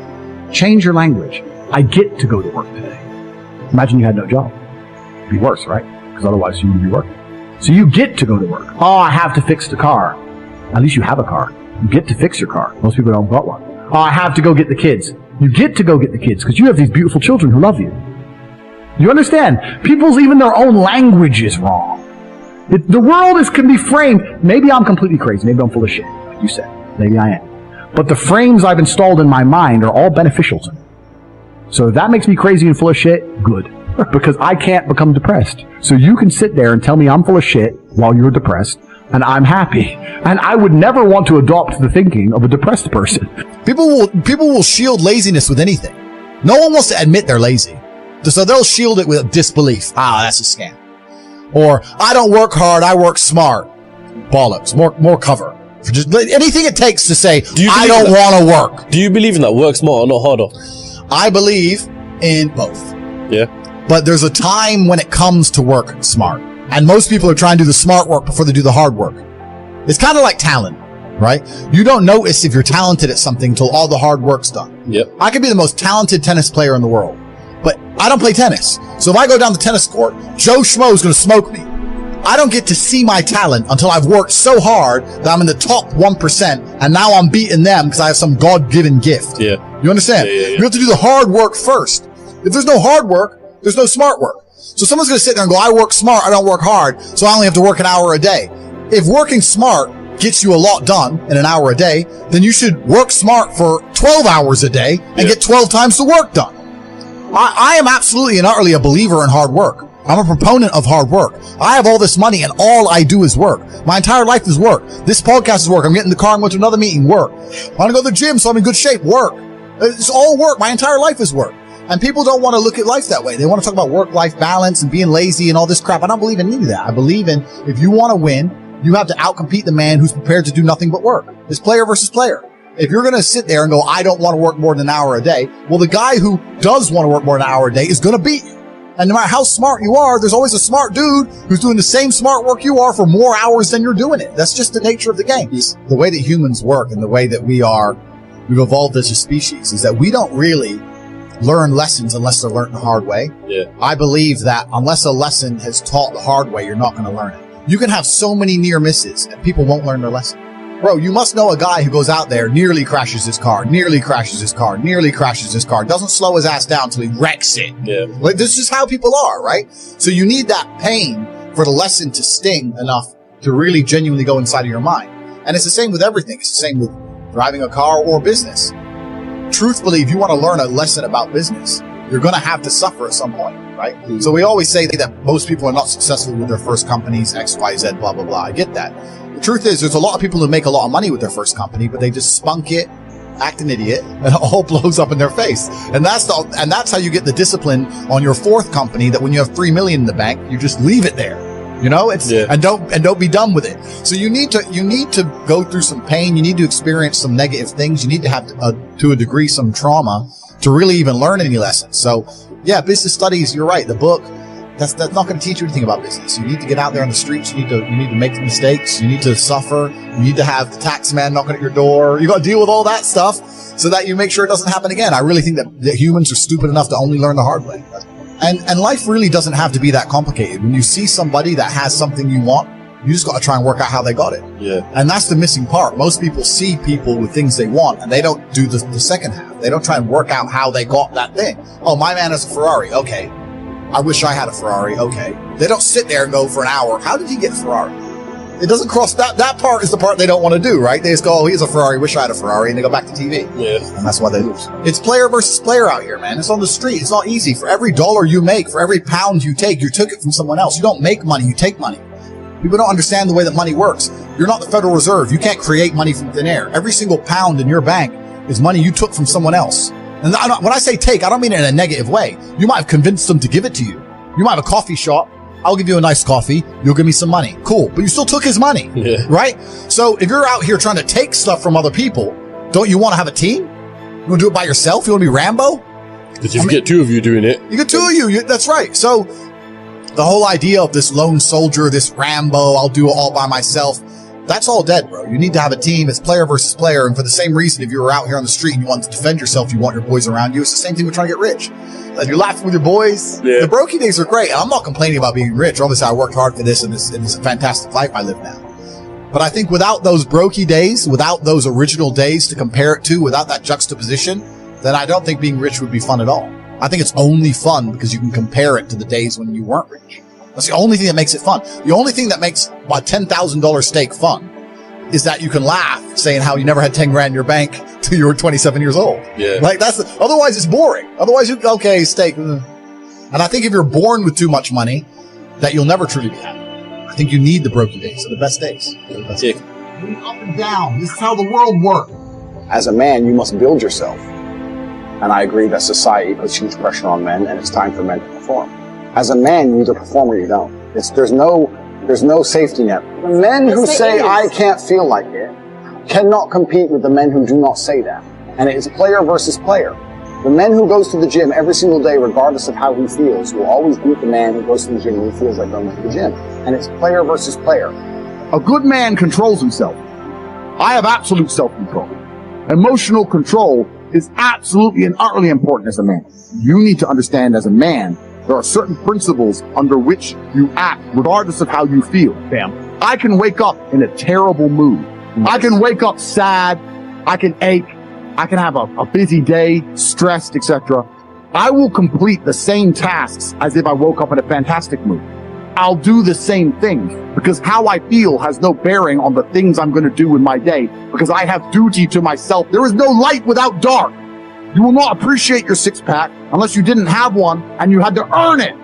Change your language. I get to go to work today. Imagine you had no job. It'd be worse, right? Because otherwise you wouldn't be working. So you get to go to work. I have to fix the car. At least you have a car. You get to fix your car. Most people don't got one. I have to go get the kids. You get to go get the kids because you have these beautiful children who love you. You understand? People's, even their own language is wrong. The world can be framed. Maybe I'm completely crazy. Maybe I'm full of shit, like you said. Maybe I am. But the frames I've installed in my mind are all beneficial to me. So if that makes me crazy and full of shit, good. Because I can't become depressed. So you can sit there and tell me I'm full of shit while you're depressed, and I'm happy. And I would never want to adopt the thinking of a depressed person. People will shield laziness with anything. No one wants to admit they're lazy. So they'll shield it with disbelief. That's a scam. Or, I don't work hard, I work smart. Bollocks. More cover. For just anything it takes to say, I don't want to work. Do you believe in that? Work smart or not harder? I believe in both. Yeah. But there's a time when it comes to work smart. And most people are trying to do the smart work before they do the hard work. It's kind of like talent, right? You don't notice if you're talented at something until all the hard work's done. Yep. I could be the most talented tennis player in the world, but I don't play tennis. So if I go down the tennis court, Joe Schmo is going to smoke me. I don't get to see my talent until I've worked so hard that I'm in the top 1%, and now I'm beating them because I have some God-given gift. Yeah. You understand? Yeah. You have to do the hard work first. If there's no hard work, there's no smart work. So someone's going to sit there and go, I work smart, I don't work hard, so I only have to work an hour a day. If working smart gets you a lot done in an hour a day, then you should work smart for 12 hours a day and get 12 times the work done. I am absolutely and utterly a believer in hard work. I'm a proponent of hard work. I have all this money and all I do is work. My entire life is work. This podcast is work. I'm getting in the car and going to another meeting, work. I want to go to the gym so I'm in good shape, work. It's all work. My entire life is work. And people don't want to look at life that way. They want to talk about work-life balance and being lazy and all this crap. I don't believe in any of that. I believe in if you want to win, you have to outcompete the man who's prepared to do nothing but work. It's player versus player. If you're going to sit there and go, I don't want to work more than an hour a day, well, the guy who does want to work more than an hour a day is going to beat you. And no matter how smart you are, there's always a smart dude who's doing the same smart work you are for more hours than you're doing it. That's just the nature of the game. The way that humans work and the way that we've evolved as a species is that we don't really learn lessons unless they're learned the hard way. Yeah. I believe that unless a lesson is taught the hard way, you're not going to learn it. You can have so many near misses and people won't learn their lesson. Bro, you must know a guy who goes out there, nearly crashes his car, doesn't slow his ass down until he wrecks it. Yeah. Like, this is how people are, right? So you need that pain for the lesson to sting enough to really genuinely go inside of your mind. And it's the same with everything. It's the same with driving a car or business. Truthfully, if you want to learn a lesson about business, you're going to have to suffer at some point, right? Mm-hmm. So we always say that most people are not successful with their first companies, X, Y, Z, blah, blah, blah. I get that. The truth is, there's a lot of people who make a lot of money with their first company, but they just spunk it, act an idiot, and it all blows up in their face. And that's how you get the discipline on your fourth company that when you have $3 million in the bank, you just leave it there. You know, and don't be done with it. So you need to go through some pain. You need to experience some negative things. You need to have to a degree some trauma to really even learn any lessons. So yeah, business studies, you're right. The book, that's not going to teach you anything about business. You need to get out there on the streets. You need to make mistakes. You need to suffer. You need to have the tax man knocking at your door. You got to deal with all that stuff so that you make sure it doesn't happen again. I really think that humans are stupid enough to only learn the hard way. And life really doesn't have to be that complicated. When you see somebody that has something you want, you just got to try and work out how they got it. Yeah. And that's the missing part. Most people see people with things they want and they don't do the second half. They don't try and work out how they got that thing. Oh, my man has a Ferrari. Okay. I wish I had a Ferrari. Okay. They don't sit there and go for an hour. How did he get a Ferrari? It doesn't cross that part is the part they don't want to do, right? They just go, oh, he has a Ferrari. Wish I had a Ferrari. And they go back to TV. Yeah. And that's why they lose. It's player versus player out here, man. It's on the street. It's not easy. For every dollar you make, for every pound you take, you took it from someone else. You don't make money. You take money. People don't understand the way that money works. You're not the Federal Reserve. You can't create money from thin air. Every single pound in your bank is money you took from someone else. And when I say take, I don't mean it in a negative way. You might have convinced them to give it to you. You might have a coffee shop. I'll give you a nice coffee. You'll give me some money. Cool. But you still took his money. Yeah. Right? So if you're out here trying to take stuff from other people, don't you want to have a team? You want to do it by yourself? You want to be Rambo? Because if you get two of you doing it. You get two of you. That's right. So the whole idea of this lone soldier, this Rambo, I'll do it all by myself, that's all dead, bro. You need to have a team. It's player versus player. And for the same reason, if you were out here on the street and you want to defend yourself, you want your boys around you. It's the same thing with trying to get rich. Like you're laughing with your boys. Yeah. The brokey days are great. I'm not complaining about being rich. Obviously, I worked hard for this and it's a fantastic life I live now. But I think without those brokey days, without those original days to compare it to, without that juxtaposition, then I don't think being rich would be fun at all. I think it's only fun because you can compare it to the days when you weren't rich. That's the only thing that makes it fun. The only thing that makes a $10,000 steak fun is that you can laugh saying how you never had 10 grand in your bank till you were 27 years old. Yeah. Like otherwise it's boring. Otherwise okay, steak. And I think if you're born with too much money, that you'll never truly be happy. I think you need the broken days. They're the best days. Yeah. Up and down. This is how the world works. As a man, you must build yourself. And I agree that society puts huge pressure on men, and it's time for men to perform. As a man, you either perform or you don't. There's no safety net. The men who say, I can't feel like it, cannot compete with the men who do not say that. And it is player versus player. The man who goes to the gym every single day, regardless of how he feels, will always beat the man who goes to the gym when he feels like going to the gym. And it's player versus player. A good man controls himself. I have absolute self-control. Emotional control is absolutely and utterly important as a man. You need to understand as a man, there are certain principles under which you act, regardless of how you feel. Damn. I can wake up in a terrible mood. I can wake up sad. I can ache. I can have a busy day, stressed, etc. I will complete the same tasks as if I woke up in a fantastic mood. I'll do the same things because how I feel has no bearing on the things I'm going to do in my day because I have duty to myself. There is no light without dark. You will not appreciate your six-pack unless you didn't have one and you had to earn it.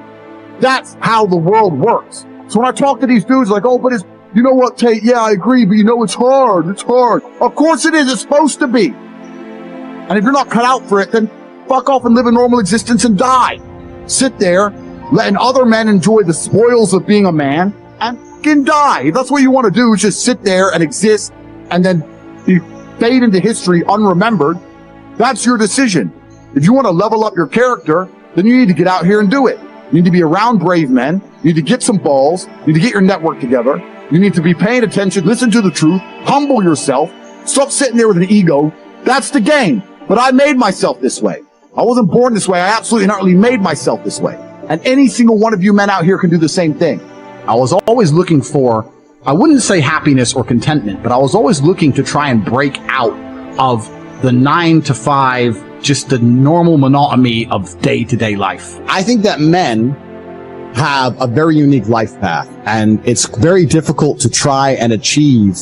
That's how the world works. So when I talk to these dudes like, oh, but it's, you know what, Tate? Yeah, I agree, but you know, it's hard. It's hard. Of course it is. It's supposed to be. And if you're not cut out for it, then fuck off and live a normal existence and die. Sit there, letting other men enjoy the spoils of being a man and fucking die. If that's what you want to do, is just sit there and exist and then you fade into history unremembered. That's your decision. If you want to level up your character, then you need to get out here and do it. You need to be around brave men. You need to get some balls. You need to get your network together. You need to be paying attention, listen to the truth, humble yourself, stop sitting there with an ego. That's the game. But I made myself this way. I wasn't born this way. I absolutely and utterly made myself this way. And any single one of you men out here can do the same thing. I was always looking for, I wouldn't say happiness or contentment, but I was always looking to try and break out of the 9 to 5, just the normal monotony of day-to-day life. I think that men have a very unique life path, and it's very difficult to try and achieve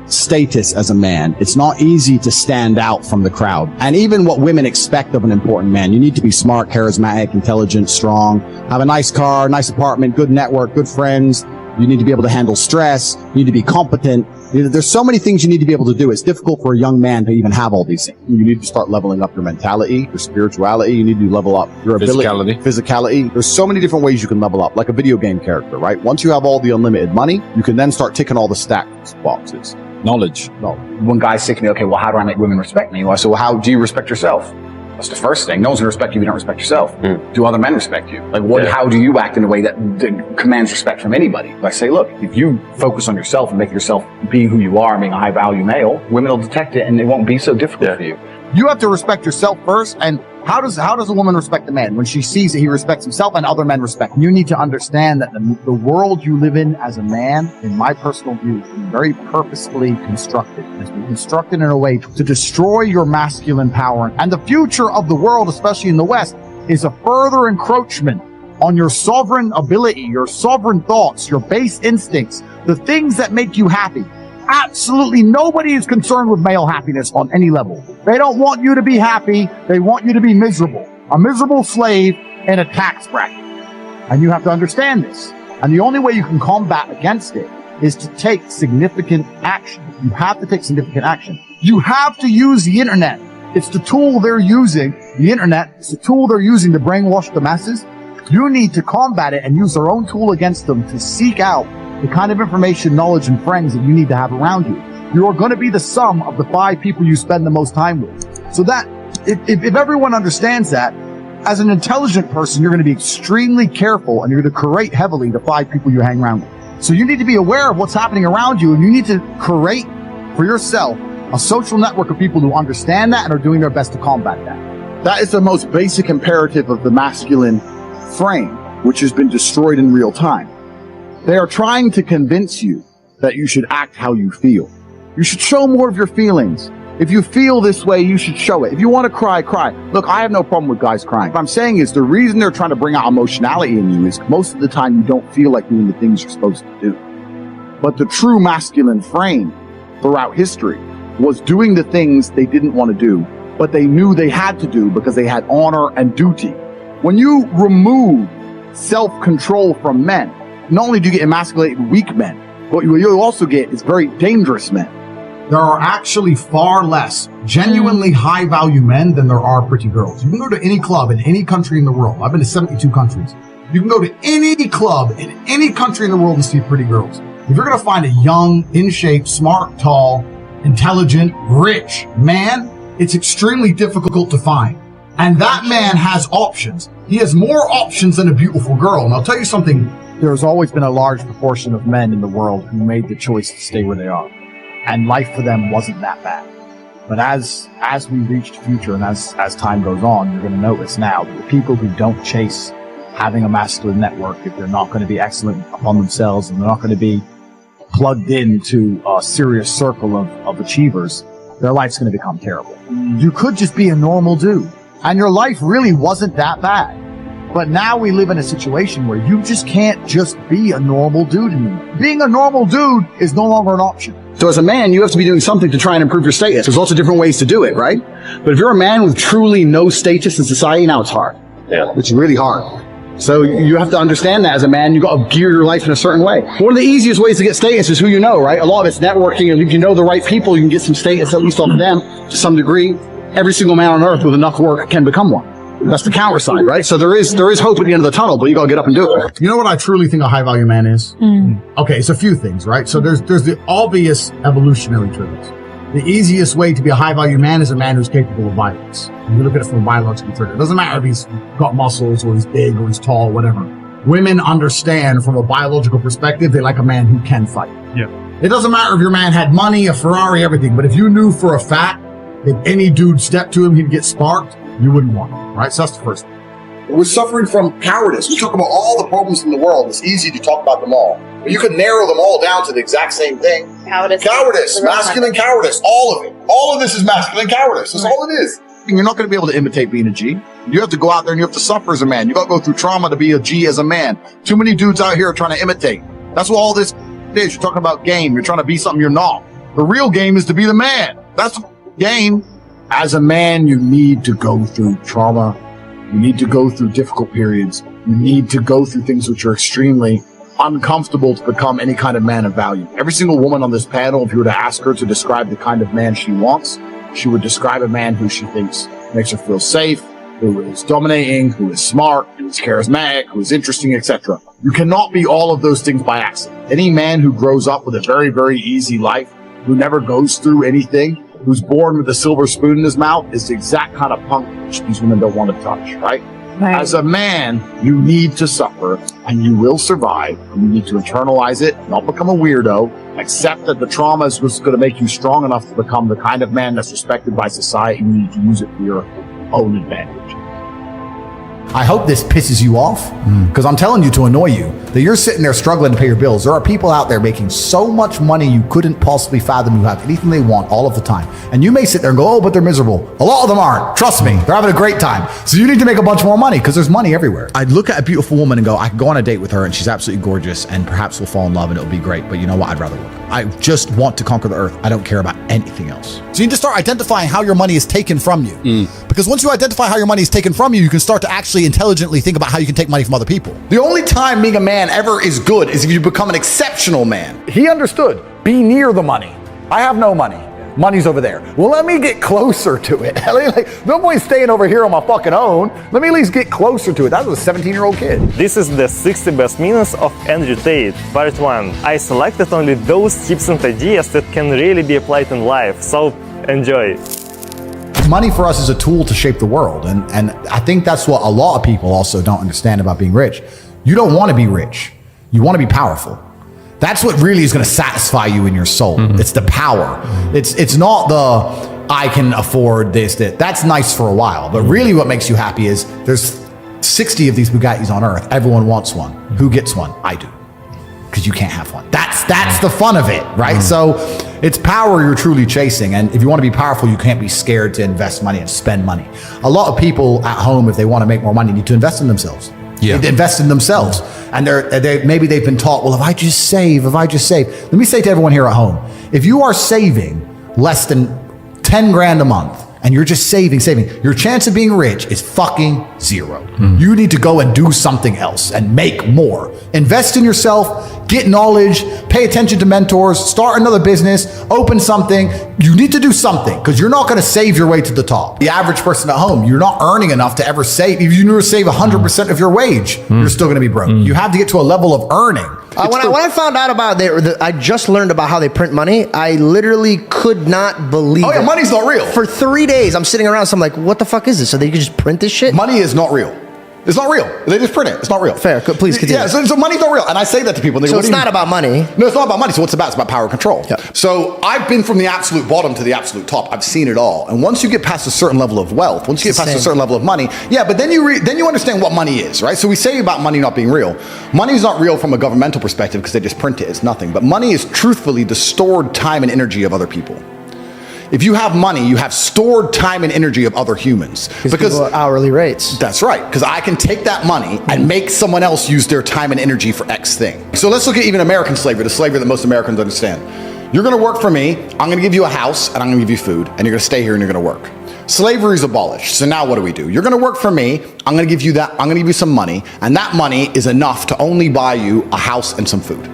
status as a man. It's not easy to stand out from the crowd. And even what women expect of an important man, you need to be smart, charismatic, intelligent, strong, have a nice car, nice apartment, good network, good friends. You need to be able to handle stress. You need to be competent. There's so many things you need to be able to do. It's difficult for a young man to even have all these things. You need to start leveling up your mentality, your spirituality. You need to level up your ability, physicality. There's so many different ways you can level up, like a video game character, right? Once you have all the unlimited money, you can then start ticking all the stats boxes. Knowledge. Well, when guys say to me, okay, well, how do I make women respect me? Well, I say, well, how do you respect yourself? That's the first thing. No one's gonna respect you if you don't respect yourself. Do other men respect you? Like, what? Yeah. How do you act in a way that commands respect from anybody? I say, look, if you focus on yourself and make yourself being who you are, and being a high-value male, women will detect it, and it won't be so difficult for you. You have to respect yourself first. And how does a woman respect a man? When she sees that he respects himself and other men respect him. You need to understand that the world you live in as a man, in my personal view, is very purposefully constructed. It's been constructed in a way to destroy your masculine power. And the future of the world, especially in the West, is a further encroachment on your sovereign ability, your sovereign thoughts, your base instincts, the things that make you happy. Absolutely nobody is concerned with male happiness on any level. They don't want you to be happy. They want you to be miserable. A miserable slave in a tax bracket. And you have to understand this. And the only way you can combat against it is to take significant action. You have to take significant action. You have to use the internet. It's the tool they're using. The internet is the tool they're using to brainwash the masses. You need to combat it and use their own tool against them to seek out the kind of information, knowledge, and friends that you need to have around you. You are going to be the sum of the 5 people you spend the most time with. So that, if everyone understands that, as an intelligent person, you're going to be extremely careful and you're going to curate heavily the 5 people you hang around with. So you need to be aware of what's happening around you, and you need to curate for yourself a social network of people who understand that and are doing their best to combat that. That is the most basic imperative of the masculine frame, which has been destroyed in real time. They are trying to convince you that you should act how you feel. You should show more of your feelings. If you feel this way, you should show it. If you want to cry, cry. Look, I have no problem with guys crying. What I'm saying is the reason they're trying to bring out emotionality in you is most of the time you don't feel like doing the things you're supposed to do. But the true masculine frame throughout history was doing the things they didn't want to do, but they knew they had to do because they had honor and duty. When you remove self-control from men, not only do you get emasculated weak men, but what you also get is very dangerous men. There are actually far less genuinely high-value men than there are pretty girls. You can go to any club in any country in the world. I've been to 72 countries. You can go to any club in any country in the world and see pretty girls. If you're going to find a young, in shape, smart, tall, intelligent, rich man, it's extremely difficult to find. And that man has options. He has more options than a beautiful girl. And I'll tell you something. There's always been a large proportion of men in the world who made the choice to stay where they are. And life for them wasn't that bad. But as we reach the future and as time goes on, you're going to notice now that the people who don't chase having a masculine network, if they're not going to be excellent upon themselves and they're not going to be plugged into a serious circle of achievers, their life's going to become terrible. You could just be a normal dude. And your life really wasn't that bad. But now we live in a situation where you just can't just be a normal dude anymore. Being a normal dude is no longer an option. So as a man, you have to be doing something to try and improve your status. There's also different ways to do it, right? But if you're a man with truly no status in society, now it's hard. Yeah. It's really hard. So you have to understand that as a man, you got to gear your life in a certain way. One of the easiest ways to get status is who you know, right? A lot of it's networking, and if you know the right people, you can get some status, at least off of them, to some degree. Every single man on earth with enough work can become one. That's the counter side, right? So there is hope at the end of the tunnel, but you got to get up and do it. You know what I truly think a high value man is? Okay, it's a few things, right? So there's the obvious evolutionary triggers. The easiest way to be a high value man is a man who's capable of violence. When you look at it from a biological trigger. It doesn't matter if he's got muscles or he's big or he's tall, whatever. Women understand from a biological perspective, they like a man who can fight. Yeah. It doesn't matter if your man had money, a Ferrari, everything, but if you knew for a fact that any dude stepped to him, he'd get sparked, you wouldn't want him, right? So that's the first thing. We're suffering from cowardice. We talk about all the problems in the world. It's easy to talk about them all. But you could narrow them all down to the exact same thing. Cowardice, masculine cowardice, all of it. All of this is masculine cowardice. That's all it is. You're not going to be able to imitate being a G. You have to go out there and you have to suffer as a man. You got to go through trauma to be a G as a man. Too many dudes out here are trying to imitate. That's what all this is. You're talking about game. You're trying to be something you're not. The real game is to be the man. That's the game. As a man, you need to go through trauma. You need to go through difficult periods. You need to go through things which are extremely uncomfortable to become any kind of man of value. Every single woman on this panel, if you were to ask her to describe the kind of man she wants, she would describe a man who she thinks makes her feel safe, who is dominating, who is smart, who is charismatic, who is interesting, etc. You cannot be all of those things by accident. Any man who grows up with a very, very easy life, who never goes through anything, who's born with a silver spoon in his mouth, is the exact kind of punk which these women don't want to touch, right? As a man, you need to suffer, and you will survive, and you need to internalize it, not become a weirdo, accept that the trauma is what's going to make you strong enough to become the kind of man that's respected by society, and you need to use it for your own advantage. I hope this pisses you off, because I'm telling you to annoy you, that you're sitting there struggling to pay your bills. There are people out there making so much money you couldn't possibly fathom who have anything they want all of the time. And you may sit there and go, oh, but they're miserable. A lot of them aren't. Trust me, they're having a great time. So you need to make a bunch more money because there's money everywhere. I'd look at a beautiful woman and go, I can go on a date with her and she's absolutely gorgeous and perhaps we'll fall in love and it'll be great. But you know what? I'd rather work. I just want to conquer the earth. I don't care about anything else. So you need to start identifying how your money is taken from you. Because once you identify how your money is taken from you, you can start to actually intelligently think about how you can take money from other people. The only time being a man ever is good is if you become an exceptional man. He understood. Be near the money. I have no money. Money's over there. Well, let me get closer to it. Like, no point staying over here on my fucking own. Let me at least get closer to it. That was a 17-year-old kid. This is the 60 best minutes of Andrew Tate, part 1. I selected only those tips and ideas that can really be applied in life, so enjoy. Money for us is a tool to shape the world. And I think that's what a lot of people also don't understand about being rich. You don't want to be rich. You want to be powerful. That's what really is going to satisfy you in your soul. It's the power. It's not the I can afford this, that. That's nice for a while. But really what makes you happy is there's 60 of these Bugattis on earth. Everyone wants one. Who gets one? I do. Because you can't have one. That's the fun of it, right? So it's power you're truly chasing. And if you want to be powerful, you can't be scared to invest money and spend money. A lot of people at home, if they want to make more money, need to invest in themselves. They invest in themselves. And maybe they've been taught, well, if I just save. Let me say to everyone here at home, if you are saving less than 10 grand a month, and you're just saving, your chance of being rich is fucking zero. You need to go and do something else and make more. Invest in yourself, get knowledge, pay attention to mentors, start another business, open something. You need to do something because you're not going to save your way to the top. The average person at home, you're not earning enough to ever save. If you never save 100% of your wage, you're still going to be broke. You have to get to a level of earning. When I found out about I just learned about how they print money. I literally could not believe it. Money's not real. For 3 days, I'm sitting around, so I'm like, what the fuck is this? So they could just print this shit? Money is not real. It's not real. They just print it. It's not real. Fair. Please continue. Yeah, so money's not real. And I say that to people. And they so go, it's not about money. No, it's not about money. So what's it about? It's about power and control. Yep. So I've been from the absolute bottom to the absolute top. I've seen it all. And once you get past a certain level of wealth, once you get past a certain level of money, but then you understand what money is, right? So we say about money not being real. Money is not real from a governmental perspective because they just print it. It's nothing. But money is truthfully the stored time and energy of other people. If you have money, you have stored time and energy of other humans. Because hourly rates. That's right. Because I can take that money and make someone else use their time and energy for X thing. So let's look at even American slavery, the slavery that most Americans understand. You're going to work for me. I'm going to give you a house and I'm going to give you food and you're going to stay here and you're going to work. Slavery is abolished. So now what do? You're going to work for me. I'm going to give you that. I'm going to give you some money. And that money is enough to only buy you a house and some food.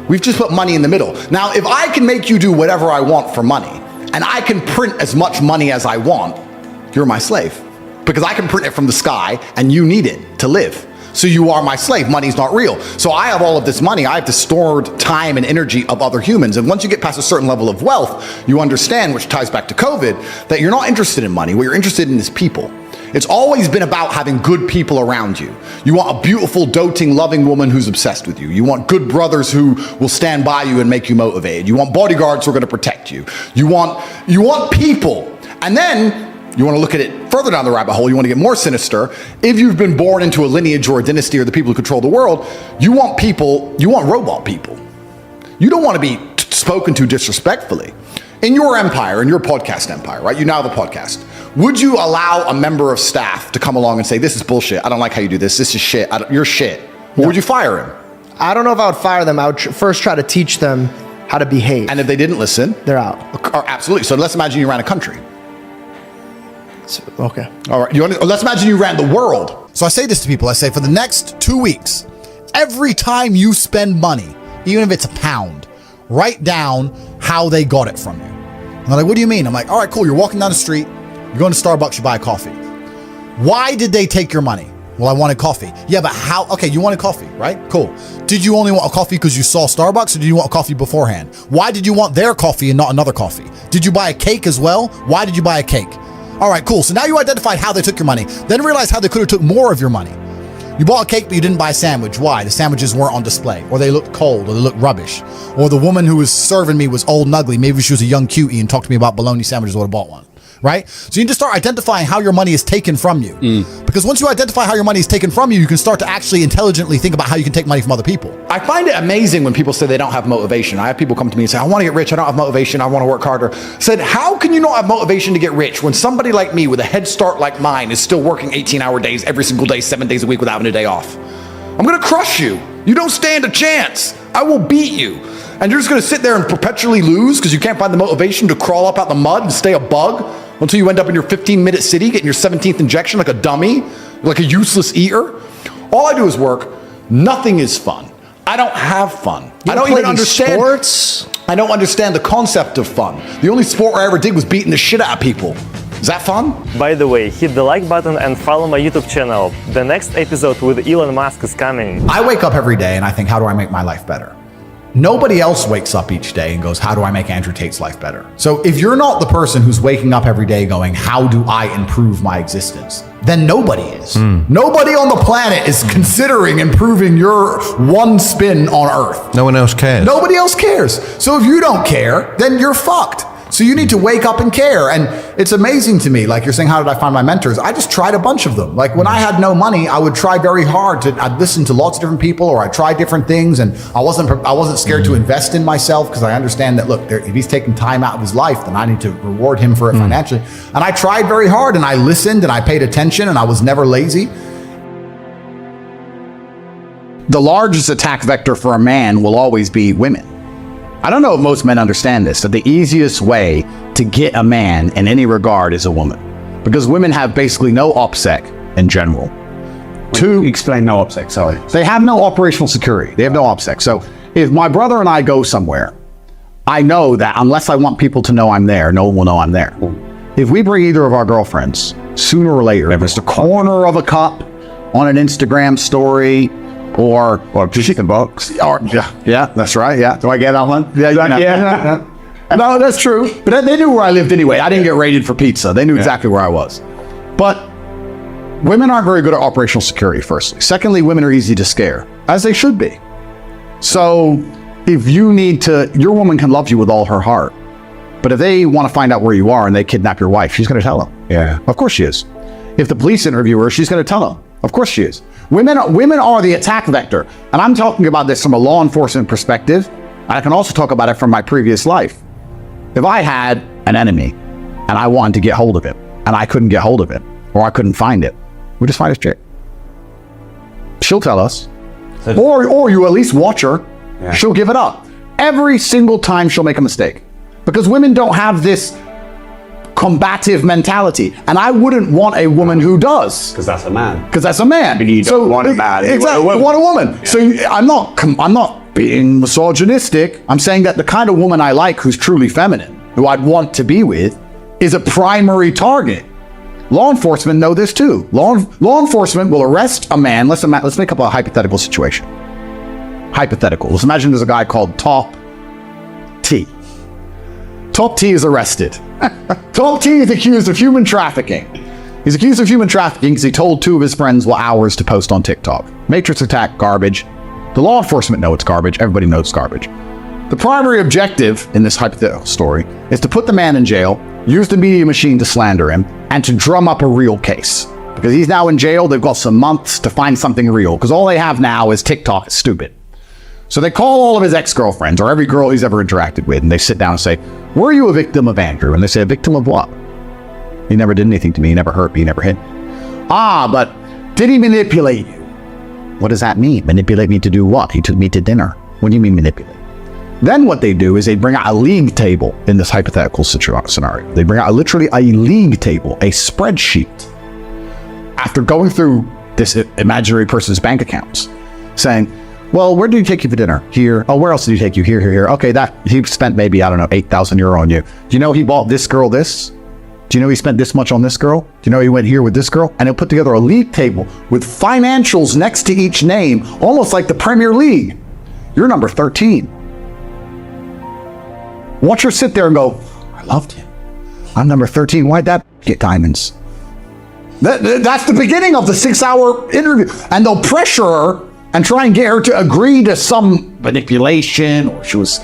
We've just put money in the middle. Now, if I can make you do whatever I want for money and I can print as much money as I want, you're my slave. Because I can print it from the sky and you need it to live. So you are my slave. Money's not real. So I have all of this money. I have the stored time and energy of other humans. And once you get past a certain level of wealth, you understand, which ties back to COVID, that you're not interested in money. What you're interested in is people. It's always been about having good people around you. You want a beautiful, doting, loving woman who's obsessed with you. You want good brothers who will stand by you and make you motivated. You want bodyguards who are going to protect you. You want people. And then you want to look at it further down the rabbit hole. You want to get more sinister. If you've been born into a lineage or a dynasty or the people who control the world, you want people, you want robot people. You don't want to be spoken to disrespectfully. In your empire, in your podcast empire, right? You now have a podcast. Would you allow a member of staff to come along and say, this is bullshit. I don't like how you do this. This is shit. You're shit. Or would you fire him? I don't know if I would fire them. I would first try to teach them how to behave. And if they didn't listen? They're out. Absolutely. So let's imagine you ran a country. Okay. All right. Let's imagine you ran the world. So I say this to people. I say, for the next 2 weeks, every time you spend money, even if it's £1, write down how they got it from you. And they're like, what do you mean? I'm like, all right, cool. You're walking down the street. You're going to Starbucks. You buy a coffee. Why did they take your money? Well, I wanted coffee. Yeah, but how? Okay, you wanted coffee, right? Cool. Did you only want a coffee because you saw Starbucks, or did you want a coffee beforehand? Why did you want their coffee and not another coffee? Did you buy a cake as well? Why did you buy a cake? All right, cool. So now you identified how they took your money. Then realize how they could have took more of your money. You bought a cake, but you didn't buy a sandwich. Why? The sandwiches weren't on display, or they looked cold, or they looked rubbish. Or the woman who was serving me was old and ugly. Maybe she was a young cutie and talked to me about bologna sandwiches. I would have bought one. Right? So you need to start identifying how your money is taken from you. Because once you identify how your money is taken from you, you can start to actually intelligently think about how you can take money from other people. I find it amazing when people say they don't have motivation. I have people come to me and say, I want to get rich. I don't have motivation. I want to work harder. I said, how can you not have motivation to get rich when somebody like me with a head start like mine is still working 18-hour days every single day, 7 days a week without having a day off? I'm going to crush you. You don't stand a chance. I will beat you. And you're just going to sit there and perpetually lose because you can't find the motivation to crawl up out the mud and stay a bug until you end up in your 15-minute city getting your 17th injection like a dummy, like a useless eater. All I do is work. Nothing is fun. I don't have fun. I don't even understand sports. I don't understand the concept of fun. The only sport I ever did was beating the shit out of people. Is that fun? By the way, hit the like button and follow my YouTube channel. The next episode with Elon Musk is coming. I wake up every day and I think, how do I make my life better? Nobody else wakes up each day and goes, how do I make Andrew Tate's life better? So if you're not the person who's waking up every day going, how do I improve my existence? Then nobody is. Nobody on the planet is considering improving your one spin on Earth. No one else cares. Nobody else cares. So if you don't care, then you're fucked. So you need to wake up and care. And it's amazing to me, like you're saying, how did I find my mentors? I just tried a bunch of them. Like when I had no money, I would try very hard I'd listen to lots of different people, or I'd try different things. And I wasn't scared to invest in myself because I understand that, look, if he's taking time out of his life, then I need to reward him for it financially. And I tried very hard and I listened and I paid attention and I was never lazy. The largest attack vector for a man will always be women. I don't know if most men understand this, that the easiest way to get a man in any regard is a woman. Because women have basically no OPSEC in general. Explain no OPSEC, sorry. They have no operational security. They have no OPSEC. So if my brother and I go somewhere, I know that unless I want people to know I'm there, no one will know I'm there. If we bring either of our girlfriends, sooner or later, if it's the corner of a cup on an Instagram story, or chicken box. Yeah, that's right. Yeah. Do I get that one? Yeah. No, that's true. But they knew where I lived anyway. I didn't get raided for pizza. They knew exactly where I was. But women aren't very good at operational security, firstly. Secondly, women are easy to scare, as they should be. So if you need to, your woman can love you with all her heart. But if they want to find out where you are and they kidnap your wife, she's going to tell them. Yeah. Of course she is. If the police interview her, she's going to tell them. Of course she is. Women are the attack vector. And I'm talking about this from a law enforcement perspective. I can also talk about it from my previous life. If I had an enemy, and I wanted to get hold of him, and I couldn't get hold of him, or I couldn't find it, we just find his chick. She'll tell us. Or you at least watch her. Yeah. She'll give it up. Every single time she'll make a mistake. Because women don't have this combative mentality. And I wouldn't want a woman who does. Because that's a man. Because that's a man. And you don't want a man. Exactly. You want a woman. Yeah. So I'm not being misogynistic. I'm saying that the kind of woman I like who's truly feminine, who I'd want to be with, is a primary target. Law enforcement know this too. Law enforcement will arrest a man. Let's make up a hypothetical situation. Hypothetical. Let's imagine there's a guy called Top T. Top T is arrested. Top T is accused of human trafficking. He's accused of human trafficking because he told 2 of his friends what hours to post on TikTok. Matrix attack, garbage. The law enforcement know it's garbage. Everybody knows it's garbage. The primary objective in this hypothetical story is to put the man in jail, use the media machine to slander him, and to drum up a real case. Because he's now in jail, they've got some months to find something real. Because all they have now is TikTok is stupid. So they call all of his ex-girlfriends, or every girl he's ever interacted with, and they sit down and say, were you a victim of Andrew? And they say, a victim of what? He never did anything to me, he never hurt me, he never hit. But did he manipulate you? What does that mean? Manipulate me to do what? He took me to dinner. What do you mean manipulate? Then what they do is they bring out a league table in this hypothetical scenario. They bring out literally a league table, a spreadsheet. After going through this imaginary person's bank accounts, saying, well, where did he take you for dinner? Here. Oh, where else did he take you? Here, here, here. Okay, that he spent maybe, I don't know, 8,000 euro on you. Do you know he bought this girl this? Do you know he spent this much on this girl? Do you know he went here with this girl? And he'll put together a league table with financials next to each name, almost like the Premier League. You're number 13. Watch her sit there and go, I loved him. I'm number 13. Why'd that get diamonds? That's the beginning of the 6-hour interview. And they'll pressure her and try and get her to agree to some manipulation, or just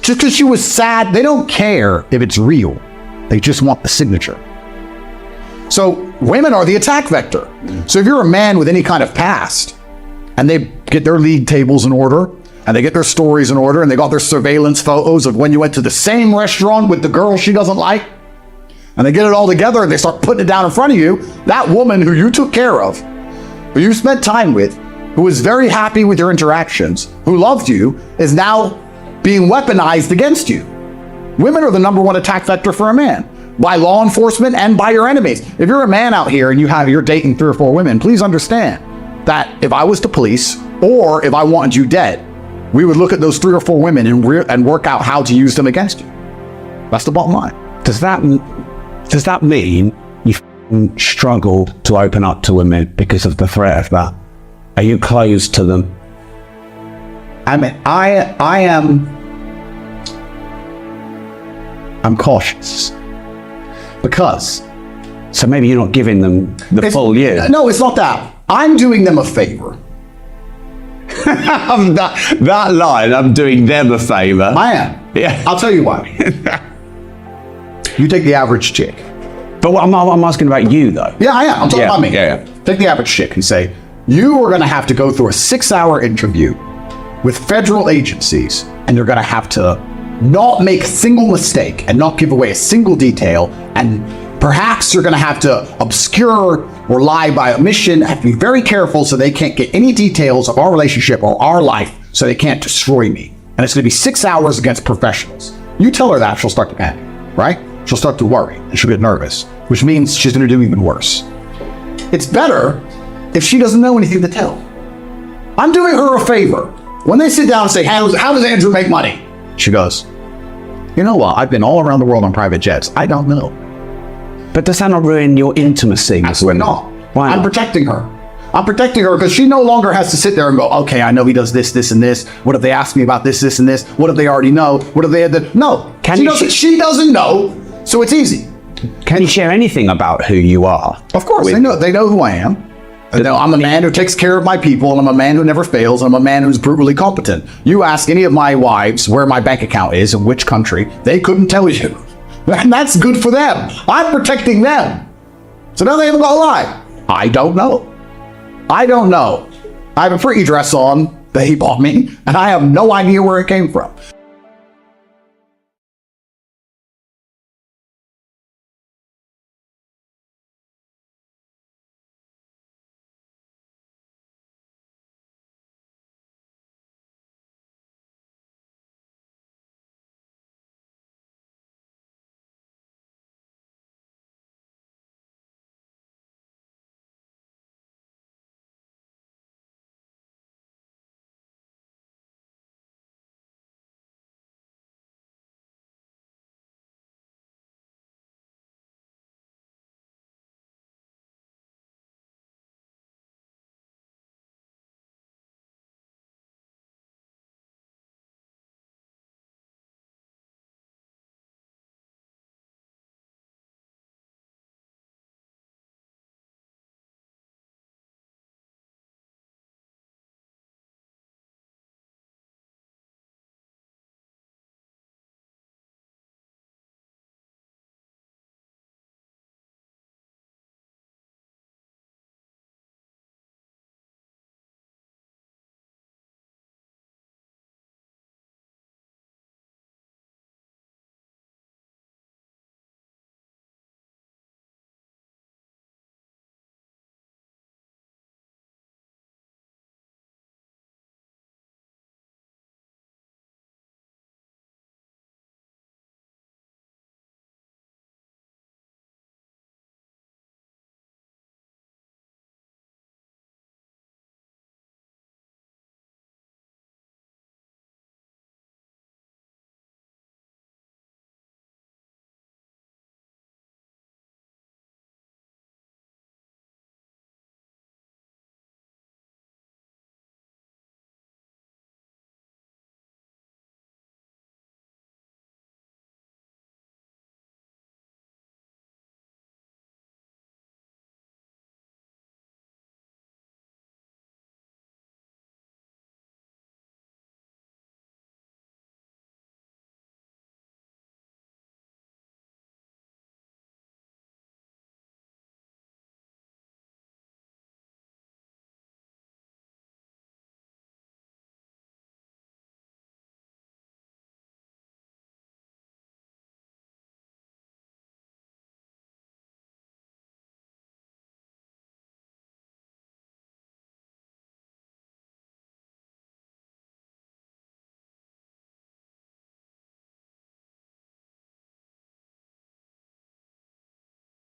because she was sad. They don't care if it's real. They just want the signature. So women are the attack vector. So if you're a man with any kind of past, and they get their league tables in order, and they get their stories in order, and they got their surveillance photos of when you went to the same restaurant with the girl she doesn't like, and they get it all together and they start putting it down in front of you, that woman who you took care of, who you spent time with, who was very happy with your interactions, who loved you, is now being weaponized against you. Women are the #1 attack vector for a man, by law enforcement and by your enemies. If you're a man out here and you're dating 3 or 4 women, please understand that if I was the police, or if I wanted you dead, we would look at those 3 or 4 women and work out how to use them against you. That's the bottom line. Does that mean you struggle to open up to women because of the threat of that? Are you closed to them? I mean, I'm cautious. Because. So maybe you're not giving them the full year. No, it's not that. I'm doing them a favor. that line, I'm doing them a favor. I am. Yeah. I'll tell you why. You take the average chick. But I'm asking about you, though. Yeah, I am. I'm talking about me. Yeah. Take the average chick and say, you are going to have to go through a 6-hour interview with federal agencies, and you're going to have to not make a single mistake and not give away a single detail, and perhaps you're going to have to obscure or lie by omission. Have to be very careful so they can't get any details of our relationship or our life, so they can't destroy me. And it's going to be 6 hours against professionals. You tell her that, she'll start to panic, right? She'll start to worry and she'll get nervous, which means she's going to do even worse. It's better if she doesn't know anything to tell. I'm doing her a favor. When they sit down and say, how does Andrew make money? She goes, you know what? I've been all around the world on private jets. I don't know. But does that not ruin your intimacy? Absolutely not. Why not? I'm protecting her. I'm protecting her because she no longer has to sit there and go, okay, I know he does this, this, and this. What if they ask me about this, this, and this? What if they already know? What if they had the... No. She doesn't know, so it's easy. Can you share anything about who you are? Of course, they know who I am. I'm a man who takes care of my people, and I'm a man who never fails, and I'm a man who's brutally competent. You ask any of my wives where my bank account is in which country, they couldn't tell you. And that's good for them. I'm protecting them. So now they haven't got to lie. I don't know. I have a pretty dress on that he bought me, and I have no idea where it came from.